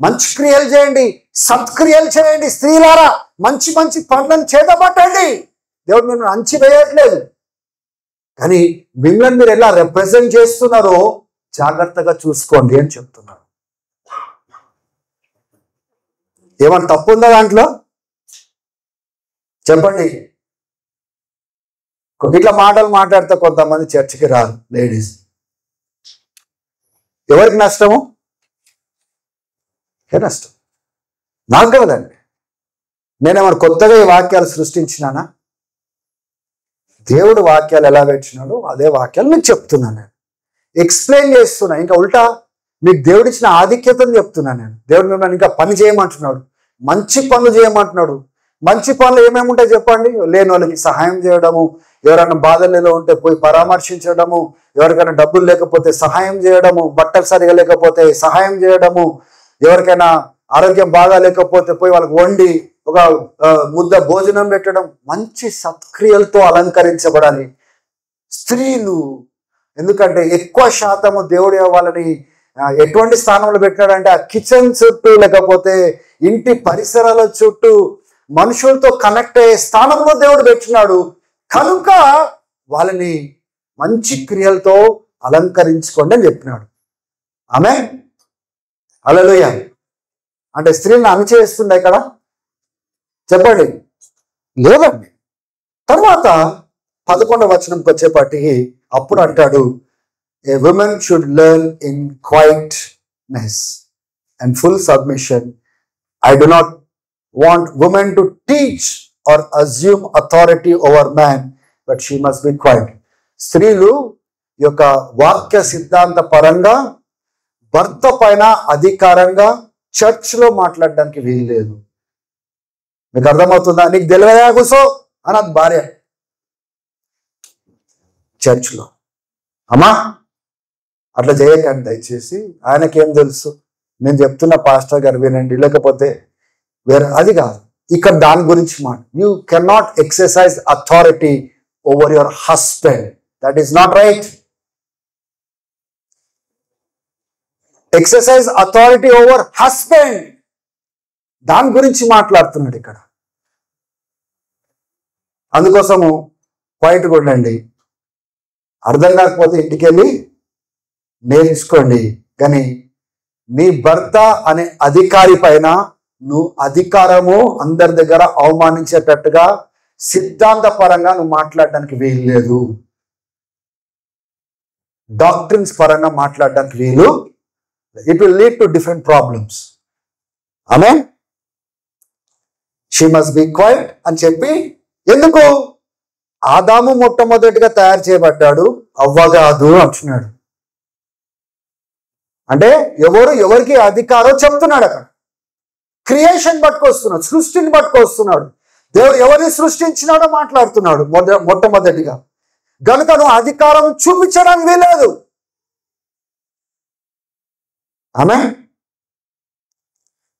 మంచి క్రియలు చేయండి, సత్క్రియలు చేయండి. స్త్రీలారా మంచి మంచి పనులను చేతపట్టండి. దేవుడు మిమ్మల్ని అంచివేయట్లేదు, కానీ మిమ్మల్ని మీరు ఎలా రిప్రజెంట్ చేస్తున్నారో జాగ్రత్తగా చూసుకోండి అని చెప్తున్నారు. ఏమన్నా తప్పు ఉందా దాంట్లో? చెప్పండి. ఇట్లా మాటలు మాట్లాడితే కొంతమంది చర్చికి రారు లేడీస్. ఎవరికి నష్టము? నష్టం నాకు కదండి. నేనేమన్నా కొత్తగా ఈ వాక్యాలు సృష్టించినానా? దేవుడు వాక్యాలు ఎలా పెట్టినాడో అదే వాక్యాలు నేను చెప్తున్నాను, నేను ఎక్స్ప్లెయిన్ చేస్తున్నా. ఇంకా ఉల్టా మీకు దేవుడిచ్చిన ఆధిక్యతను చెప్తున్నాను నేను. దేవుడు మిమ్మల్ని ఇంకా పని చేయమంటున్నాడు, మంచి పనులు చేయమంటున్నాడు. మంచి పనులు ఏమేమి ఉంటాయి చెప్పండి? లేని వాళ్ళకి సహాయం చేయడము, ఎవరైనా బాధలలో ఉంటే పోయి పరామర్శించడము, ఎవరికైనా డబ్బులు లేకపోతే సహాయం చేయడము, బట్టలు సరిగా లేకపోతే సహాయం చేయడము, ఎవరికైనా ఆరోగ్యం బాగా లేకపోతే పోయి వాళ్ళకి వండి ఒక ముద్ద భోజనం పెట్టడం. మంచి సత్క్రియలతో అలంకరించబడాలి స్త్రీలు. ఎందుకంటే ఎక్కువ శాతము దేవుడు వాళ్ళని ఎటువంటి స్థానంలో పెట్టాడంటే ఆ కిచెన్ చుట్టూ, లేకపోతే ఇంటి పరిసరాల చుట్టూ మనుషులతో కనెక్ట్ అయ్యే స్థానంలో దేవుడు పెట్టినాడు కనుక వాళ్ళని మంచి క్రియలతో అలంకరించుకోండి అని చెప్పినాడు. ఆమేన్. హల్లెలూయా. అంటే స్త్రీలను అణిచేస్తుండే ఇక్కడ చెప్పండి, లేదండి. తర్వాత 11వ వచనంకి వచ్చేపాటికి అప్పుడు అంటాడు, a women should learn in quietness and full submission. I do not want women to teach or assume authority over man, but she must be quiet. స్త్రీలు ఈ యొక్క వాక్య సిద్ధాంత పరంగా భర్త పైన అధికారంగా చర్చ్లో మాట్లాడడానికి వీలు లేదు. మీకు అర్థమవుతుందా? నీకు తెలియదా కూసో అన్నది భార్య చర్చ్లో. అమ్మా అట్లా చేయకండి దయచేసి, ఆయనకేం తెలుసు, నేను చెప్తున్న పాస్టర్ గారు వినండి, లేకపోతే వేరే. అది కాదు ఇక్కడ దాని గురించి మాట. You can not exercise authority over your husband. That is not right. Exercise authority over husband, దాని గురించి మాట్లాడుతున్నాడు ఇక్కడ. అందుకోసము క్వైట్గా ఉండండి. అర్థం కాకపోతే ఇంటికి వెళ్ళి నేర్చుకోండి. కానీ నీ భర్త అనే అధికారి పైన నువ్వు అధికారము అందరి దగ్గర అవమానించేటట్టుగా సిద్ధాంత పరంగా నువ్వు మాట్లాడడానికి వీలు లేదు. డాక్ట్రిన్స్ పరంగా మాట్లాడడానికి వీలు. It will lead to different problems. ఆమేన్. షీ మస్ట్ బి క్వైట్ అని చెప్పి, ఎందుకు? ఆదాము మొట్టమొదటిగా తయారు చేయబడ్డాడు, అవ్వ కాదు అంటున్నాడు. అంటే ఎవరికి అధికారం చెప్తున్నాడు అక్కడ. క్రియేషన్ పట్టుకొస్తున్నాడు, సృష్టిని పట్టుకొస్తున్నాడు. దేవుడు ఎవరిని సృష్టించినాడో మాట్లాడుతున్నాడు మొట్టమొదటిగా. గనుక నువ్వు అధికారం చూపించడానికి వీలేదు. ఆమేన్.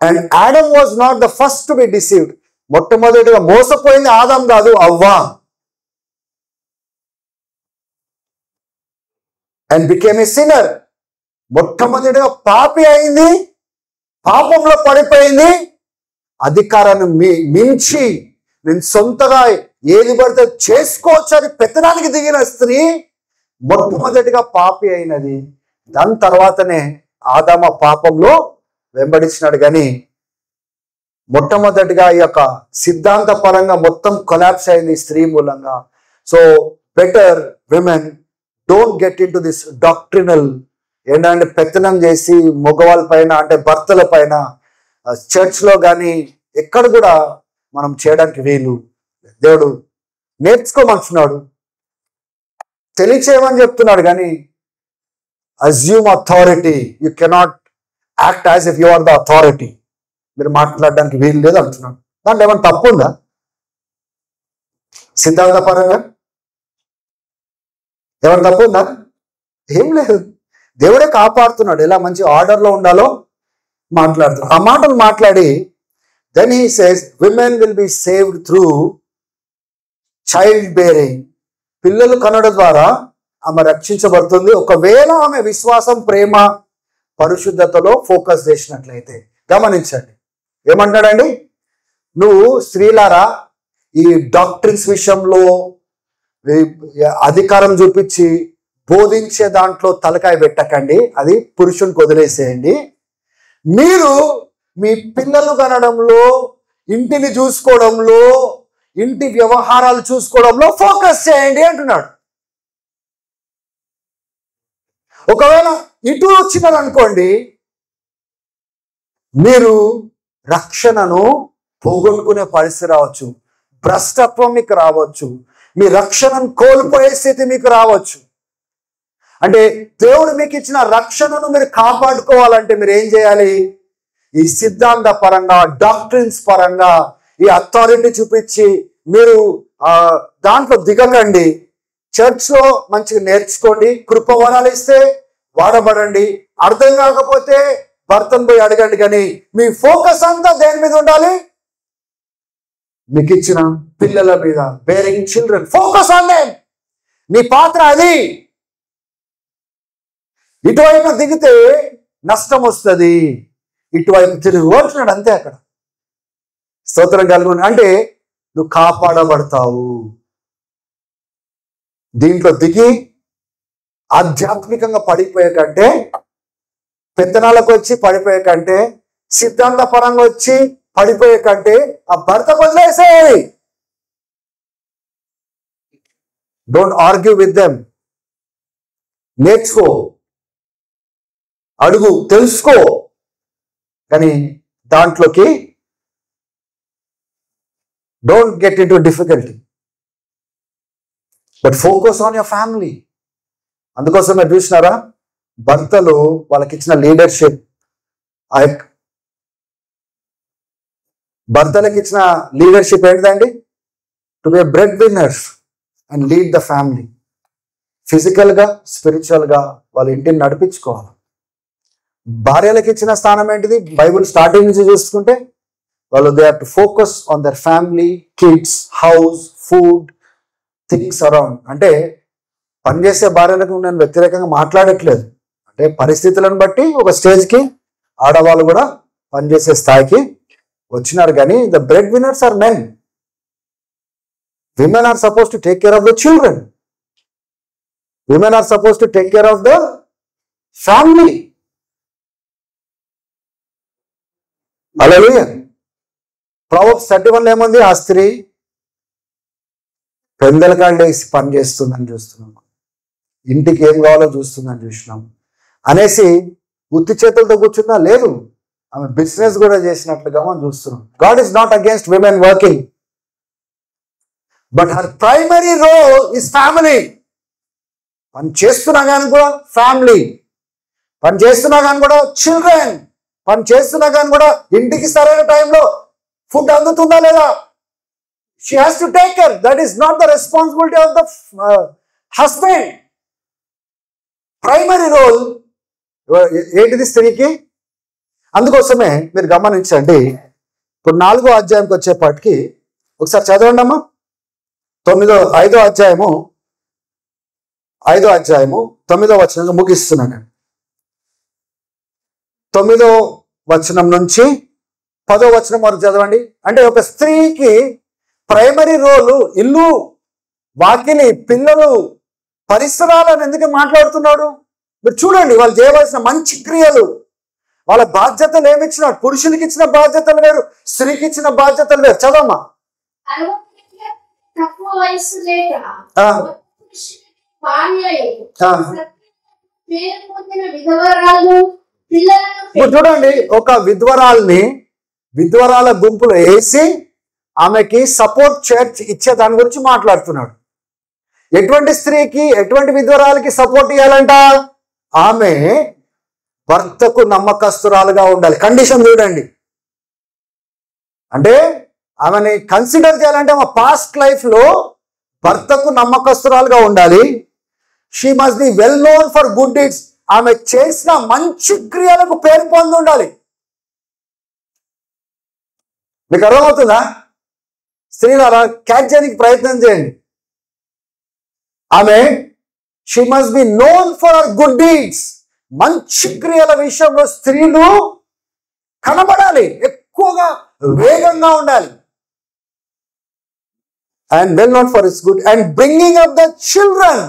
And Adam was not the first to be deceived. మొట్టమొదటిగా మోసపోయింది ఆదాం కాదు, అవ్వ. And became a sinner. మొట్టమొదటిగా పాపి అయింది, పాపంలో పడిపోయింది. అధికారాన్ని మించి నేను సొంతగా ఏది పడితే చేసుకోవచ్చు అని పెత్తనానికి దిగిన స్త్రీ మొట్టమొదటిగా పాపి అయినది. దాని తర్వాతనే ఆదామ పాపంలో వెంబడించినాడు. కానీ మొట్టమొదటిగా ఈ యొక్క సిద్ధాంత పరంగా మొత్తం కొలాప్స్ అయింది స్త్రీ మూలంగా. So better women don't get in to this doctrinal. ఏంటంటే పెత్తనం చేసి మగవాళ్ళ పైన, అంటే భర్తల పైన చర్చ్లో కానీ ఎక్కడ కూడా మనం చేయడానికి వీలు. దేవుడు నేర్చుకోమంటున్నాడు, తెలియచేయమని చెప్తున్నాడు. కానీ assume authority, you cannot act as if you are the authority. మీరు మాట్లాడడానికి వీలు లేదు అంటున్నాడు. దాంట్లో ఏమైనా తప్పు ఉందా సిద్ధాంత పరంగా? ఏమైనా తప్పు ఉందా? ఏం లేదు. దేవుడే కాపాడుతున్నాడు, ఎలా మంచి ఆర్డర్లో ఉండాలో మాట్లాడుతున్నాడు. ఆ మాటలు మాట్లాడి then he says women will be saved through child bearing. పిల్లలు కనడం ద్వారా ఆమె రక్షించబడుతుంది, ఒకవేళ ఆమె విశ్వాసం, ప్రేమ, పరిశుద్ధతలో ఫోకస్ చేసినట్లయితే. గమనించండి ఏమంటాడండి, నువ్వు స్త్రీలారా ఈ డాక్ట్రిన్స్ విషయంలో అధికారం చూపించి బోధించే దాంట్లో తలకాయ పెట్టకండి, అది పురుషునికి వదిలేసేయండి. మీరు మీ పిల్లలు కనడంలో, ఇంటిని చూసుకోవడంలో, ఇంటి వ్యవహారాలు చూసుకోవడంలో ఫోకస్ చేయండి అంటున్నాడు. ఒకవేళ ఇటు వచ్చినారనుకోండి, మీరు రక్షణను పోగొట్టుకునే పరిస్థితి రావచ్చు, భ్రష్టత్వం మీకు రావచ్చు, మీ రక్షణను కోల్పోయే స్థితి మీకు రావచ్చు. అంటే దేవుడు మీకు ఇచ్చిన రక్షణను మీరు కాపాడుకోవాలంటే మీరు ఏం చేయాలి? ఈ సిద్ధాంత పరంగా, డాక్ట్రిన్స్ పరంగా ఈ అథారిటీ చూపించి మీరు దాంట్లో దిగకండి. చర్చ్లో మంచిగా నేర్చుకోండి, కృపవరాలు ఇస్తే వాడబడండి. అర్థం కాకపోతే భర్తను పోయి అడగండి. కానీ మీ ఫోకస్ అంతా దేని మీద ఉండాలి? మీకు ఇచ్చిన పిల్లల మీద, bearing children, focus on them. నీ పాత్ర అది. ఇటువైపు దిగితే నష్టం వస్తుంది, ఇటువైపు తిరుగు అంటున్నాడు. అంతే. అక్కడ స్తోత్రం కలుగును. అంటే నువ్వు కాపాడబడతావు. దీంట్లో దిగి ఆధ్యాత్మికంగా పడిపోయే కంటే, పెత్తనాలకు వచ్చి పడిపోయే కంటే, సిద్ధాంత పరంగా వచ్చి పడిపోయే కంటే ఆ భర్త వదిలేసేయాలి. Don't argue with them. నేర్చుకో, అడుగు, తెలుసుకో, కానీ దాంట్లోకి don't get in to difficulty, but focus on your family. అందుకోసం మీరు చూసినారా, భర్తలు వాళ్ళకి ఇచ్చిన లీడర్షిప్, భర్తలకు ఇచ్చిన లీడర్షిప్ ఏంటిదండి? To be bread winners and lead the family. ఫిజికల్గా, స్పిరిచువల్గా వాళ్ళ ఇంటిని నడిపించుకోవాలి. భార్యలకు ఇచ్చిన స్థానం ఏంటిది? బైబుల్ స్టార్టింగ్ నుంచి చూసుకుంటే వాళ్ళు they have to focus on their family, kids, house, food, things around. అంటే పనిచేసే భార్యలకు నేను వ్యతిరేకంగా మాట్లాడట్లేదు. అంటే పరిస్థితులను బట్టి ఒక స్టేజ్కి ఆడవాళ్ళు కూడా పనిచేసే స్థాయికి వచ్చినారు. కానీ the bread winners are men. Women are suppose to take care of the children. Women are suppose to take care of the family. హల్లెలూయా. ప్రొవర్బ్స్ 31 ఏముంది? ఆ స్త్రీ పెందలకాండేసి పని చేస్తుందని చూస్తున్నాం, ఇంటికి ఏం కావాలో చూస్తుందని చూసినాం అనేసి ఉత్తి చేతులతో కూర్చున్నా లేదు, ఆమె బిజినెస్ కూడా చేసినట్లుగా మనం చూస్తున్నాం. God is not against women working, but her primary role is family. పని చేస్తున్నా కానీ కూడా ఫ్యామిలీ, పని చేస్తున్నా కానీ కూడా చిల్డ్రన్, పని చేస్తున్నా కానీ కూడా ఇంటికి సరైన టైంలో ఫుడ్ అందుతుందా లేదా, she has to take care. That is not the responsibility of the husband. Primary role ఏంటిది స్త్రీకి? అందుకోసమే మీరు గమనించండి, ఇప్పుడు 4వ అధ్యాయంకి వచ్చేపాటికి ఒకసారి చదవండి అమ్మా. 5వ అధ్యాయము 9వ వచనంగా ముగిస్తున్నాను. 9వ వచనం నుంచి 10వ వచనం వరకు చదవండి. అంటే ఒక స్త్రీకి ప్రైమరీ రోలు ఇల్లు, వాకిలి, పిల్లలు, పరిసరాలను ఎందుకు మాట్లాడుతున్నాడు? మీరు చూడండి, వాళ్ళు చేయవలసిన మంచి క్రియలు, వాళ్ళ బాధ్యతలు ఏమిచ్చినాడు. పురుషునికి ఇచ్చిన బాధ్యతలు వేరు, స్త్రీకి ఇచ్చిన బాధ్యతలు వేరు. చదవమ్మా. తక్కువ వయసు లేక పేరు పొందిన విధవరాలు పిల్లలను ఇప్పుడు చూడండి, ఒక విధ్వరాల గుంపులో వేసి ఆమెకి సపోర్ట్ చర్చ్ ఇచ్చే దాని గురించి మాట్లాడుతున్నాడు. ఎటువంటి స్త్రీకి, ఎటువంటి విధ్వరాలకి సపోర్ట్ ఇవ్వాలంట? ఆమె భర్తకు నమ్మకస్తురాలుగా ఉండాలి. కండిషన్ చూడండి, అంటే ఆమెని కన్సిడర్ చేయాలంటే ఆమె పాస్ట్ లైఫ్ లో భర్తకు నమ్మకస్తురాలుగా ఉండాలి. She must B well known for good deeds. ఆమె చేసిన మంచి క్రియలకు పేరు పొంది ఉండాలి. మీకు అర్థమవుతుందా? స్త్రీలారా క్యాచ్ చేయడానికి ప్రయత్నం చేయండి. ఆమె she must be known for hour good deeds. మంచి క్రియల విషయంలో స్త్రీలు కనబడాలి, ఎక్కువగా వేగంగా ఉండాలి. And well known for it's good and bringing up the children.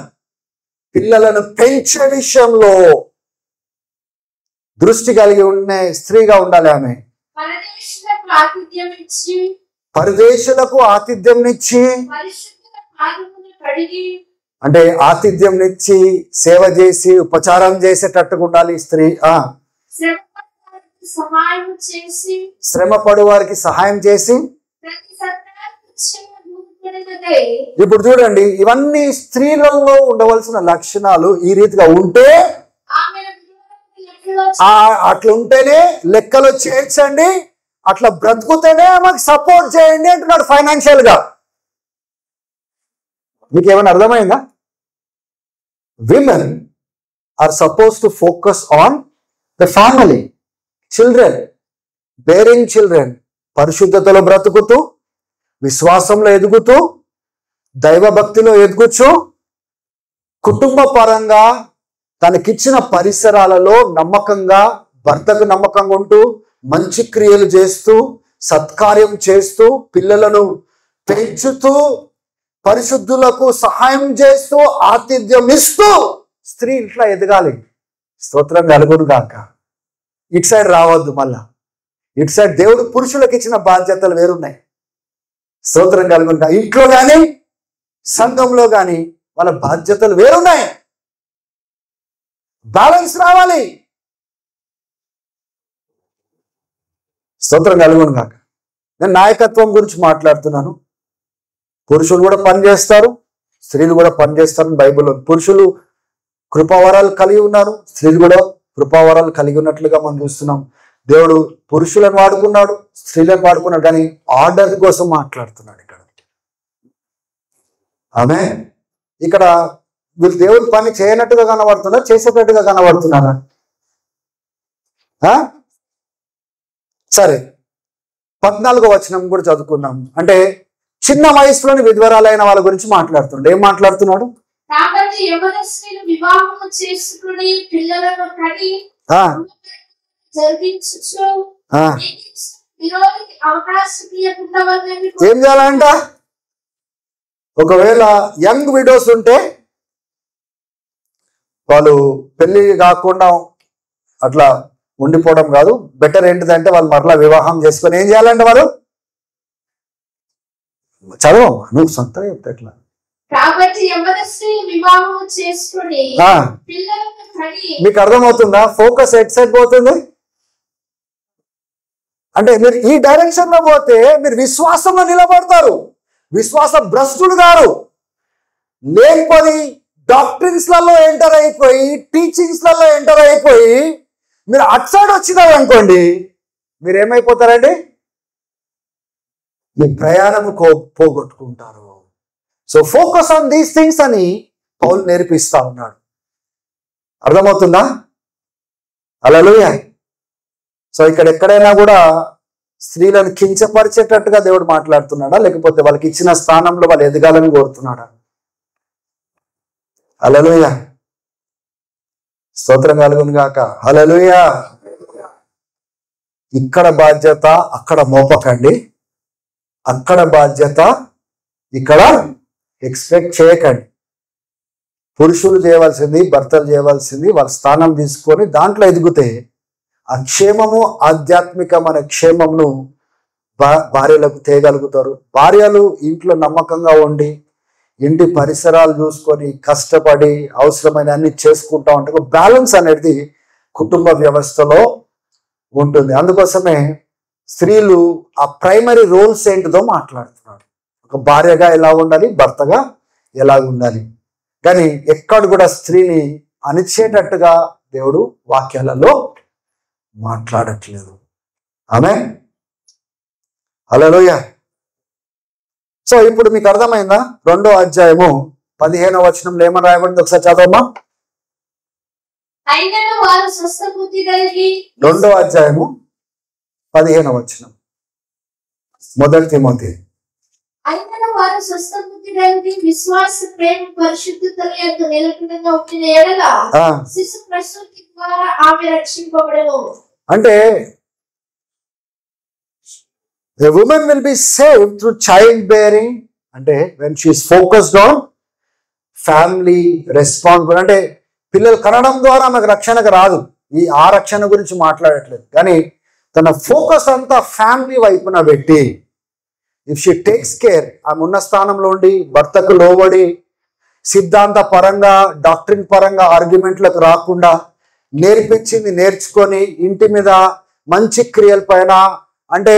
పిల్లలను పెంచే విషయంలో దృష్టి కలిగి ఉండే స్త్రీగా ఉండాలి. ఆమె పరదేశులకు ఆతిథ్యంనిచ్చి, అంటే ఆతిథ్యంనిచ్చి సేవ చేసి ఉపచారం చేసేటట్టుగా ఉండాలి స్త్రీ. శ్రమ పడు వారికి సహాయం చేసి. ఇప్పుడు చూడండి, ఇవన్నీ స్త్రీలలో ఉండవలసిన లక్షణాలు ఈ రీతిగా ఉంటే, అట్లా ఉంటేనే లెక్కలో చేర్చండి, అట్లా బ్రతుకుతేనే మాకు సపోర్ట్ చేయండి అంటున్నాడు ఫైనాన్షియల్ గా. మీకు ఏమైనా అర్థమైందా? Women are suppose to focus on the family, children, bearing children, పరిశుద్ధతలో బ్రతుకుతూ, విశ్వాసంలో ఎదుగుతూ, దైవభక్తిలో ఎదుగుచు, కుటుంబ పరంగా తనకిచ్చిన పరిసరాలలో నమ్మకంగా, భర్తకు నమ్మకంగా ఉంటూ, మంచి క్రియలు చేస్తూ, సత్కార్యం చేస్తూ, పిల్లలను పెంచుతూ, పరిశుద్ధులకు సహాయం చేస్తూ, ఆతిథ్యం ఇస్తూ స్త్రీ ఇట్లా ఎదగాలి. స్తోత్రం కలుగును గాక. ఇటు సైడ్ రావద్దు. మళ్ళా ఇటు సైడ్ దేవుడు పురుషులకు ఇచ్చిన బాధ్యతలు వేరున్నాయి. స్తోత్రం కలుగును గాక. ఇంట్లో కానీ సంఘంలో కానీ వాళ్ళ బాధ్యతలు వేరున్నాయి. బ్యాలెన్స్ రావాలి. స్తోత్రం కలుగును గాక. నేను నాయకత్వం గురించి మాట్లాడుతున్నాను. పురుషులు కూడా పనిచేస్తారు, స్త్రీలు కూడా పనిచేస్తారు. బైబిల్లో పురుషులు కృపావరాలు కలిగి ఉన్నారు, స్త్రీలు కూడా కృపావరాలు కలిగి ఉన్నట్లుగా మనం చూస్తున్నాం. దేవుడు పురుషులను వాడుకున్నాడు, స్త్రీలను వాడుకున్నాడు, కానీ ఆర్డర్ కోసం మాట్లాడుతున్నాడు ఇక్కడ. ఆమె ఇక్కడ వీళ్ళు దేవుడి పని చేయనట్టుగా కనబడుతున్నారా, చేసేటట్టుగా కనబడుతున్నారా? సరే, 14వ వచనం కూడా చదువుకుందాం. అంటే చిన్న వయసులోని విధ్వరాలైన వాళ్ళ గురించి మాట్లాడుతున్నాడు. ఏం మాట్లాడుతున్నాడు? కాబట్టి యవనస్తులు వివాహము చేసుకుని పిల్లలను కని జరిగించుచు విరోధికి అవకాశం ఇవ్వకుండా ఏం చేయాలంట? ఒకవేళ యంగ్ విడోస్ ఉంటే వాళ్ళు పెళ్లి కాకుండా అట్లా ఉండిపోవడం కాదు. బెటర్ ఏంటిదంటే వాళ్ళు మరలా వివాహం చేసుకొని ఏం చేయాలంటే వాళ్ళు చదువు. నువ్వు సొంతగా చెప్తా ఎట్లా? కాబట్టి యవనస్తులు వివాహము చేసుకుని పిల్లలను కని. మీకు అర్థమవుతుందా? ఫోకస్ ఎట్ సైడ్ పోతుంది. అంటే మీరు ఈ డైరెక్షన్ లో పోతే మీరు విశ్వాసంలో నిలబడతారు, విశ్వాస భ్రష్టులు గారు. లేకపోతే డాక్టరీన్స్ లలో ఎంటర్ అయిపోయి, టీచింగ్స్ లలో ఎంటర్ అయిపోయి మీరు అట్ సైడ్ వచ్చినారు అనుకోండి, మీరు ఏమైపోతారండి? మీ ప్రయాణం పోగొట్టుకుంటారు. So focus on these things అని పౌలు నేర్పిస్తా ఉన్నాడు. అర్థమవుతుందా? హల్లెలూయా. సో ఇక్కడ ఎక్కడైనా కూడా స్త్రీలను కించపరిచేటట్టుగా దేవుడు మాట్లాడుతున్నాడా, లేకపోతే వాళ్ళకి ఇచ్చిన స్థానంలో వాళ్ళు ఎదగాలని కోరుతున్నాడా? హల్లెలూయా. స్తోత్రం కలుగును గాక. హల్లెలూయా. ఇక్కడ బాధ్యత అక్కడ మోపకండి, అక్కడ బాధ్యత ఇక్కడ ఎక్స్పెక్ట్ చేయకండి. పురుషులు చేయవలసింది, భర్తలు చేయవలసింది వాళ్ళ స్థానం తీసుకొని దాంట్లో ఎదిగితే ఆ క్షేమము, ఆధ్యాత్మికమైన క్షేమమును భార్యలకు తేగలుగుతారు. భార్యలు ఇంట్లో నమ్మకంగా ఉండి ఇంటి పరిసరాలు చూసుకొని కష్టపడి అవసరమైన అన్ని చేసుకుంటా ఉంటే బ్యాలెన్స్ అనేది కుటుంబ వ్యవస్థలో ఉంటుంది. అందుకోసమే స్త్రీలు ఆ ప్రైమరీ రోల్స్ ఏంటిదో మాట్లాడుతున్నారు. ఒక భార్యగా ఎలా ఉండాలి, భర్తగా ఎలా ఉండాలి. కానీ ఎక్కడ కూడా స్త్రీని అణిచేటట్టుగా దేవుడు వాక్యాలలో మాట్లాడట్లేదు. ఆమేన్. హల్లెలూయా. సో ఇప్పుడు మీకు అర్థమైందా? 2వ అధ్యాయము 15వ వచనంలో ఏమని రాయబడింది ఒకసారి చదవమ్మా. 2వ అధ్యాయము 15వ వచనం, 1 తిమోతి. అయినను వారు స్వస్థ బుద్ధి కలిగి విశ్వాస, ప్రేమ, పరిశుద్ధతల యందు నిలకడగా ఉండిన యెడల శిశు ప్రసూతి ద్వారా ఆమె రక్షింపబడును. అంటే a woman will be saved through childbearing. అంటే when she is focused on family responsibility. అంటే పిల్లలు కనడం ద్వారా ఆమెకు రక్షణకు రాదు. ఆ రక్షణ గురించి మాట్లాడట్లేదు, కానీ తన ఫోకస్ అంతా ఫ్యామిలీ వైపున పెట్టి ఇఫ్ షీ టేక్స్ కేర్, ఆమె ఉన్న స్థానంలో ఉండి భర్తకు లోబడి సిద్ధాంత పరంగా, డాక్టరీన్ పరంగా ఆర్గ్యుమెంట్లకు రాకుండా నేర్పించింది నేర్చుకొని ఇంటి మీద మంచి క్రియల పైన, అంటే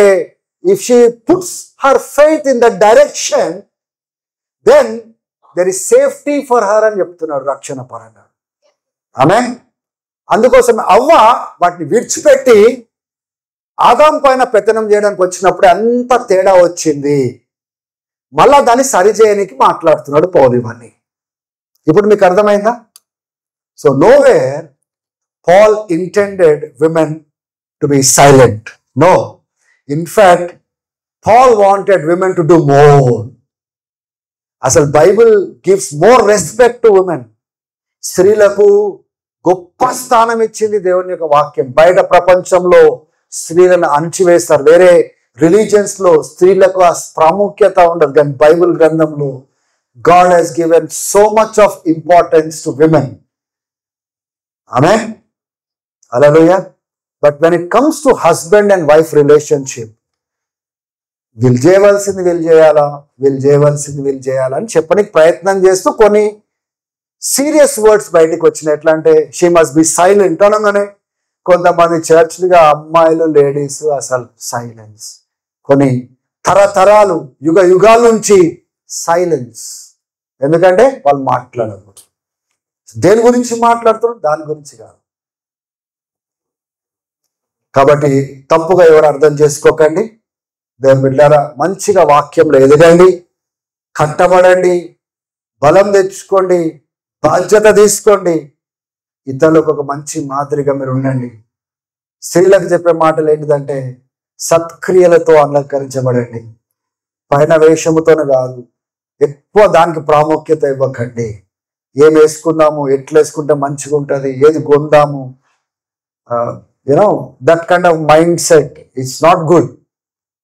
if she puts her faith in the direction, then there is safety for her అని చెప్తున్నారు రక్షణ పరంగా. ఆమేన్. అందుకోసం అవ్వ వాటిని విడిచిపెట్టి ఆదాం పైన పెత్తనం చేయడానికి వచ్చినప్పుడు అంత తేడా వచ్చింది. మళ్ళా దాన్ని సరిచేయడానికి మాట్లాడుతున్నాడు పౌలు ఇవన్నీ. ఇప్పుడు మీకు అర్థమైందా? So nowhere Paul intended women to be silent. No, in fact Paul wanted women to do more. అసలు Bible gives more respect to women. స్త్రీలకు గొప్ప స్థానం ఇచ్చింది దేవుని యొక్క వాక్యం. బయట ప్రపంచంలో స్త్రీలను అణచివేస్తారు, వేరే రిలీజియన్స్ లో స్త్రీలకు ఆ ప్రాముఖ్యత ఉండదు, కానీ బైబిల్ గ్రంథంలో God has given so much of importance to women. ఆమేన్, హల్లెలూయా. But when it comes to husband and wife relationship, వీళ్ళు చేయవలసింది వీళ్ళు చేయాలా, వీళ్ళు చేయవలసింది వీళ్ళు చేయాలా అని చెప్పడానికి ప్రయత్నం చేస్తూ కొన్ని సీరియస్ వర్డ్స్ బయటకు వచ్చినాయి. ఎట్లా అంటే షీ మస్ట్ బి సైలెంట్ అనగానే కొంతమంది చర్చ్లుగా అమ్మాయిలు లేడీస్ అసలు సైలెన్స్, కొన్ని తరతరాలు యుగ యుగాల నుంచి సైలెన్స్. ఎందుకంటే వాళ్ళు మాట్లాడరు. దేని గురించి మాట్లాడుతున్నారు? దాని గురించి కాదు. కాబట్టి తప్పుగా ఎవరు అర్థం చేసుకోకండి. దేవుని బిడ్డలారా, మంచిగా వాక్యంలో ఎదగండి, కట్టబడండి, బలం తెచ్చుకోండి, బాధ్యత తీసుకోండి, ఇతరులకు ఒక మంచి మాదిరిగా మీరు ఉండండి. స్త్రీలకు చెప్పే మాటలు ఏంటిదంటే సత్క్రియలతో అలంకరించబడండి, పైన వేషముతోనే కాదు. ఎక్కువ దానికి ప్రాముఖ్యత ఇవ్వకండి. ఏం వేసుకుందాము, ఎట్లా వేసుకుంటే మంచిగా ఉంటుంది, ఏది కొందాము, you know that kind of mindset it's not good.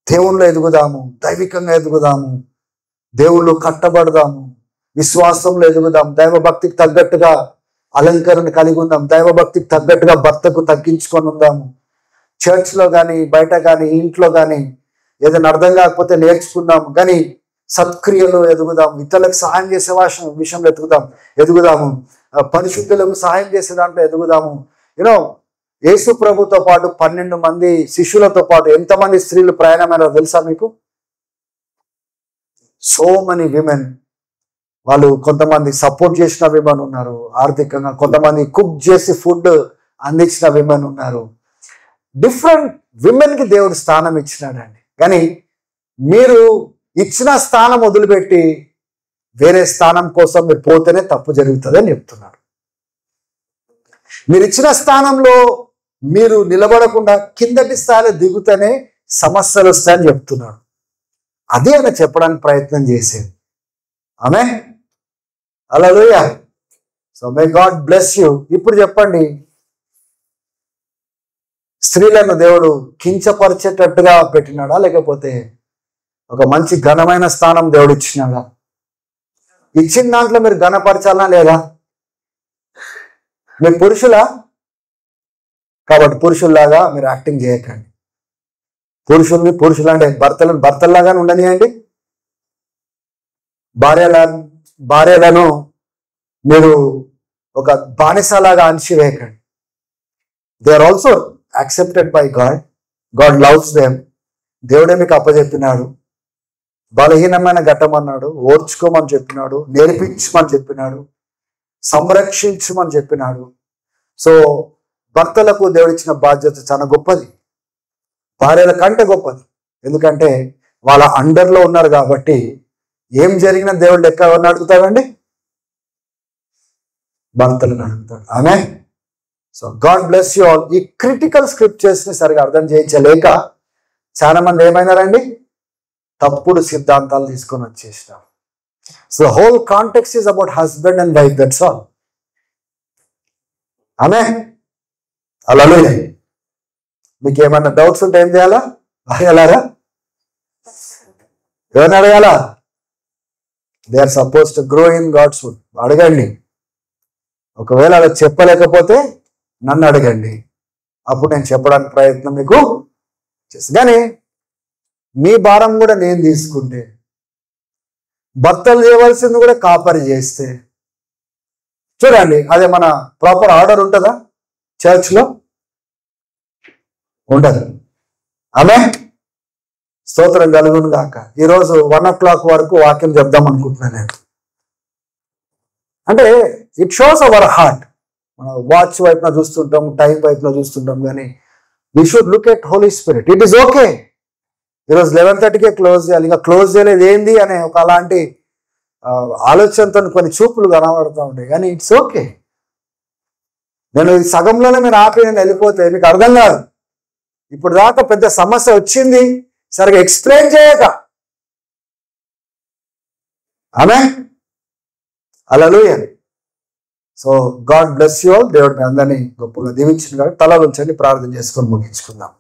దేవుళ్ళు ఎదుగుదాము, దైవికంగా ఎదుగుదాము, దేవుళ్ళు కట్టబడదాము, విశ్వాసంలో ఎదుగుదాం, దైవభక్తికి తగ్గట్టుగా అలంకరణ కలిగి ఉందాం, దైవభక్తికి తగ్గట్టుగా భర్తకు తగ్గించుకొని ఉందాము. చర్చ్లో కానీ బయట కానీ ఇంట్లో కానీ ఏదైనా అర్థం కాకపోతే నేర్చుకుందాం, కానీ సత్క్రియలు ఎదుగుదాం, ఇతరులకు సహాయం చేసే విషయంలో ఎదుగుదాము, పరిశుద్ధులకు సహాయం చేసే దాంట్లో ఎదుగుదాము. యూనో యేసు ప్రభుతో పాటు 12 మంది శిష్యులతో పాటు ఎంతమంది స్త్రీలు ప్రయాణమైనారో తెలుసా మీకు? So many women. వాళ్ళు కొంతమంది సపోర్ట్ చేసిన విమెన్ ఉన్నారు ఆర్థికంగా, కొంతమంది కుక్ చేసి ఫుడ్ అందించిన విమెన్ ఉన్నారు. డిఫరెంట్ విమెన్కి దేవుడు స్థానం ఇచ్చినాడండి. కానీ మీరు ఇచ్చిన స్థానం వదిలిపెట్టి వేరే స్థానం కోసం మీరు పోతేనే తప్పు జరుగుతుంది అని చెప్తున్నాడు. మీరు ఇచ్చిన స్థానంలో మీరు నిలబడకుండా కిందటి స్థాయిలో దిగుతూనే సమస్యలు వస్తాయని చెప్తున్నాడు. అదే ఆయన చెప్పడానికి ప్రయత్నం చేసేది. ఆమేన్, హల్లెలూయా. So may God bless you. ఇప్పుడు చెప్పండి, స్త్రీలను దేవుడు కించపరిచేటట్టుగా పెట్టినాడా, లేకపోతే ఒక మంచి ఘనమైన స్థానం దేవుడు ఇచ్చినాడా? ఇచ్చిన దాంట్లో మీరు ఘనపరచాలా లేదా? మీరు పురుషులా? కాబట్టి పురుషుల్లాగా మీరు యాక్టింగ్ చేయకండి. పురుషులు అంటే భర్తల్లాగానే ఉండనియండి. భార్యలను మీరు ఒక బానిసలాగా అణిచివేయకండి. They are also accepted by God. God loves them. దేవుడే మీకు అప్పచెప్పినాడు. బలహీనమైన ఘట్టమన్నాడు, ఓర్చుకోమని చెప్పినాడు, నేర్పించమని చెప్పినాడు, సంరక్షించమని చెప్పినాడు. సో భర్తలకు దేవుడు ఇచ్చిన బాధ్యత చాలా గొప్పది, భార్యల కంటే గొప్పది. ఎందుకంటే వాళ్ళ అండర్లో ఉన్నారు కాబట్టి ఏం జరిగినా దేవుడు లెక్క ఎవరిని అడుగుతాడండి? భర్తలను అడుగుతాడు. ఆమేన్. So God bless you all. ఈ క్రిటికల్ స్క్రిప్చర్స్ ని సరిగా అర్థం చేయించలేక చాలా మంది ఏమైనారండి? తప్పుడు సిద్ధాంతాలు తీసుకొని వచ్చేసినారు. So whole context is about husband and wife, that's all. ఆమేన్, హల్లెలూయా. మీకు ఏమన్నా డౌట్స్ ఉంటే ఏం చేయాలా? అడగాలారా? ఎవరిని అడగాలా? They are suppose to grow in God's word. అడగండి. ఒకవేళ అలా చెప్పలేకపోతే నన్ను అడగండి, అప్పుడు నేను చెప్పడానికి ప్రయత్నం మీకు చేస్తాను. కానీ మీ భారం కూడా నేను తీసుకుంటే, భర్తలు చేయవలసింది కూడా కాపరి చేస్తే, చూడండి, అదే మన ప్రాపర్ ఆర్డర్ ఉంటుందా? చర్చ్లో ఉండదు. ఆమేన్, స్తోత్రం కలుగును గాక. ఈరోజు 1 o'clock వరకు వాక్యం చెప్దాం అనుకుంటున్నాను నేను. అంటే ఇట్ షోస్ అవర్ హార్ట్. మనం వాచ్ వైపున చూస్తుంటాం, టైం వైపున చూస్తుంటాం, కానీ we should look at Holy Spirit. It is okay. ఈరోజు 11:30కే క్లోజ్ చేయాలి, ఇంకా క్లోజ్ చేయలేదు ఏంది అనే ఒక అలాంటి ఆలోచనతో కొన్ని చూపులు కనబడుతూ ఉంటాయి. కానీ ఇట్స్ ఓకే. నేను ఈ సగంలోనే మీరు ఆపి నేను వెళ్ళిపోతే మీకు అర్థం కాదు. ఇప్పుడు దాకా పెద్ద సమస్య వచ్చింది, సరిగా ఎక్స్ప్లెయిన్ చేయక. ఆమేన్, హల్లెలూయా. So God bless you all. దేవుడు మీ అందరినీ గొప్పగా దీవించిన. తల ఉంచండి, ప్రార్థన చేసుకొని ముగించుకుందాం.